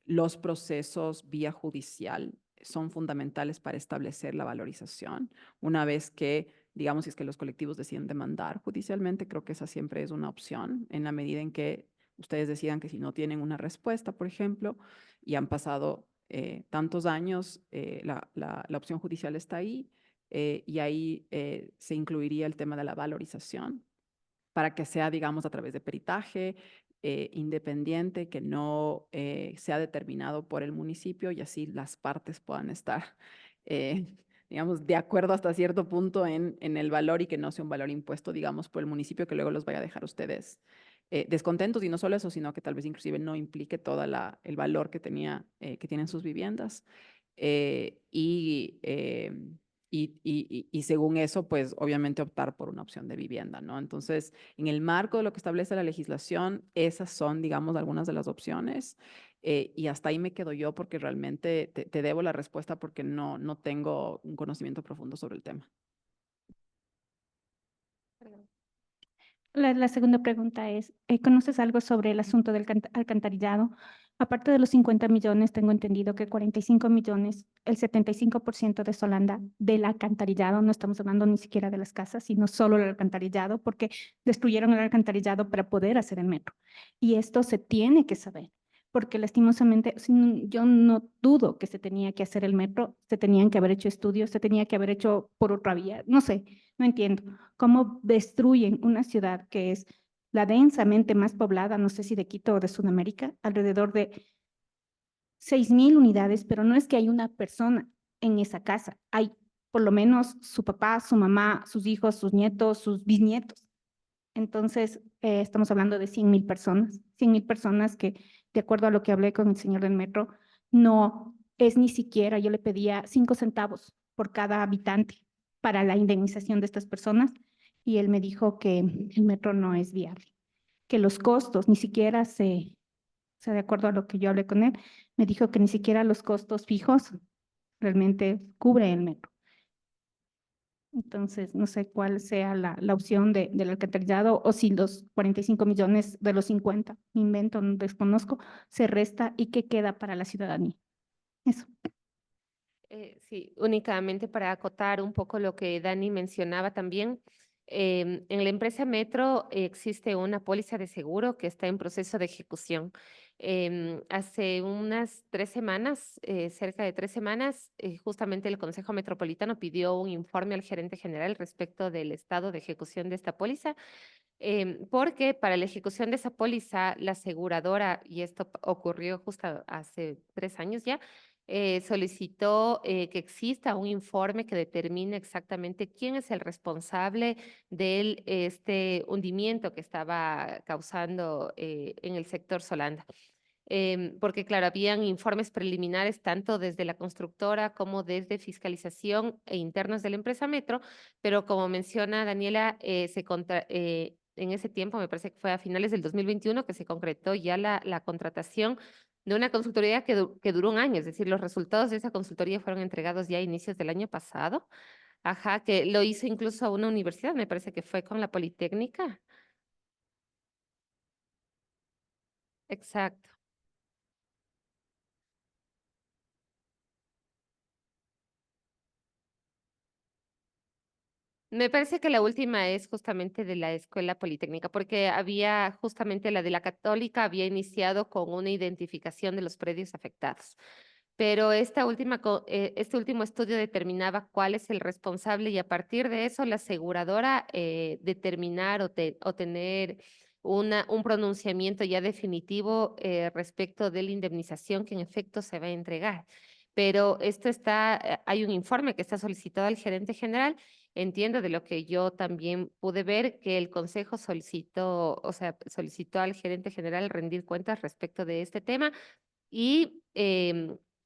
los procesos vía judicial son fundamentales para establecer la valorización. Una vez que, digamos, si es que los colectivos deciden demandar judicialmente, creo que esa siempre es una opción, en la medida en que ustedes decidan que si no tienen una respuesta, por ejemplo, y han pasado tantos años, la opción judicial está ahí, y ahí se incluiría el tema de la valorización para que sea, digamos, a través de peritaje independiente, que no sea determinado por el municipio, y así las partes puedan estar, digamos, de acuerdo hasta cierto punto en el valor, y que no sea un valor impuesto, digamos, por el municipio, que luego los vaya a dejar ustedes descontentos. Y no solo eso, sino que tal vez inclusive no implique todo el valor que tienen sus viviendas. Eh, y, eh, y según eso, pues obviamente optar por una opción de vivienda, ¿no? Entonces, en el marco de lo que establece la legislación, esas son, digamos, algunas de las opciones. Y hasta ahí me quedo yo, porque realmente te debo la respuesta, porque no tengo un conocimiento profundo sobre el tema. La segunda pregunta es, ¿conoces algo sobre el asunto del alcantarillado? Aparte de los 50 millones, tengo entendido que 45 millones, el 75% de Solanda del alcantarillado, no estamos hablando ni siquiera de las casas, sino solo el alcantarillado, porque destruyeron el alcantarillado para poder hacer el metro. Y esto se tiene que saber, porque lastimosamente yo no dudo que se tenía que hacer el metro, se tenían que haber hecho estudios, se tenía que haber hecho por otra vía, no sé, no entiendo cómo destruyen una ciudad que es la densamente más poblada, no sé si de Quito o de Sudamérica, alrededor de 6.000 unidades, pero no es que hay una persona en esa casa, hay por lo menos su papá, su mamá, sus hijos, sus nietos, sus bisnietos. Entonces, estamos hablando de 100.000 personas, 100.000 personas que, de acuerdo a lo que hablé con el señor del metro, no es ni siquiera, yo le pedía 5 centavos por cada habitante para la indemnización de estas personas, y él me dijo que el metro no es viable, que los costos ni siquiera o sea, de acuerdo a lo que yo hablé con él, me dijo que ni siquiera los costos fijos realmente cubre el metro. Entonces, no sé cuál sea la opción del alcantarillado o si los 45 millones de los 50, me invento, no desconozco, se resta y qué queda para la ciudadanía. Eso. Sí, únicamente para acotar un poco lo que Dani mencionaba también. En la empresa Metro existe una póliza de seguro que está en proceso de ejecución. Hace unas 3 semanas, cerca de 3 semanas, justamente el Consejo Metropolitano pidió un informe al gerente general respecto del estado de ejecución de esta póliza, porque para la ejecución de esa póliza, la aseguradora, y esto ocurrió justo hace 3 años ya, solicitó que exista un informe que determine exactamente quién es el responsable del este hundimiento que estaba causando en el sector Solanda. Porque claro, habían informes preliminares tanto desde la constructora como desde fiscalización e internos de la empresa Metro, pero como menciona Daniela, en ese tiempo, me parece que fue a finales del 2021 que se concretó ya la contratación de una consultoría que duró un año, es decir, los resultados de esa consultoría fueron entregados ya a inicios del año pasado. Ajá, que lo hizo incluso una universidad, me parece que fue con la Politécnica. Exacto. Me parece que la última es justamente de la Escuela Politécnica, porque había justamente la de la Católica había iniciado con una identificación de los predios afectados. Pero este último estudio determinaba cuál es el responsable y a partir de eso la aseguradora determinar o tener un pronunciamiento ya definitivo respecto de la indemnización que en efecto se va a entregar. Pero esto hay un informe que está solicitado al gerente general. Entiendo de lo que yo también pude ver que el consejo solicitó, o sea, solicitó al gerente general rendir cuentas respecto de este tema y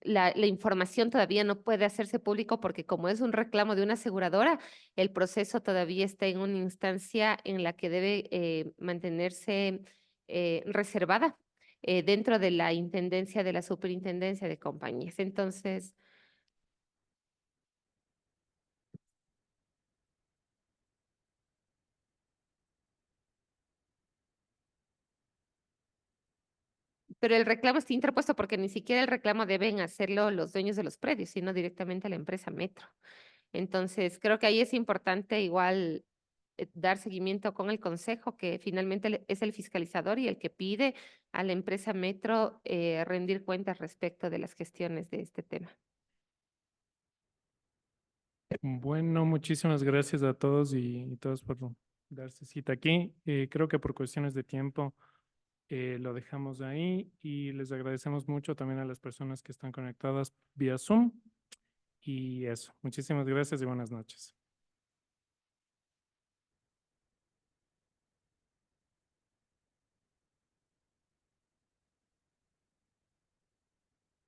la información todavía no puede hacerse público porque como es un reclamo de una aseguradora, el proceso todavía está en una instancia en la que debe mantenerse reservada dentro de la intendencia de la superintendencia de compañías. Entonces, pero el reclamo está interpuesto porque ni siquiera el reclamo deben hacerlo los dueños de los predios, sino directamente la empresa Metro. Entonces, creo que ahí es importante igual dar seguimiento con el consejo, que finalmente es el fiscalizador y el que pide a la empresa Metro rendir cuentas respecto de las gestiones de este tema. Bueno, muchísimas gracias a todos y todas por darse cita aquí. Creo que por cuestiones de tiempo lo dejamos ahí y les agradecemos mucho también a las personas que están conectadas vía Zoom. Y eso, muchísimas gracias y buenas noches.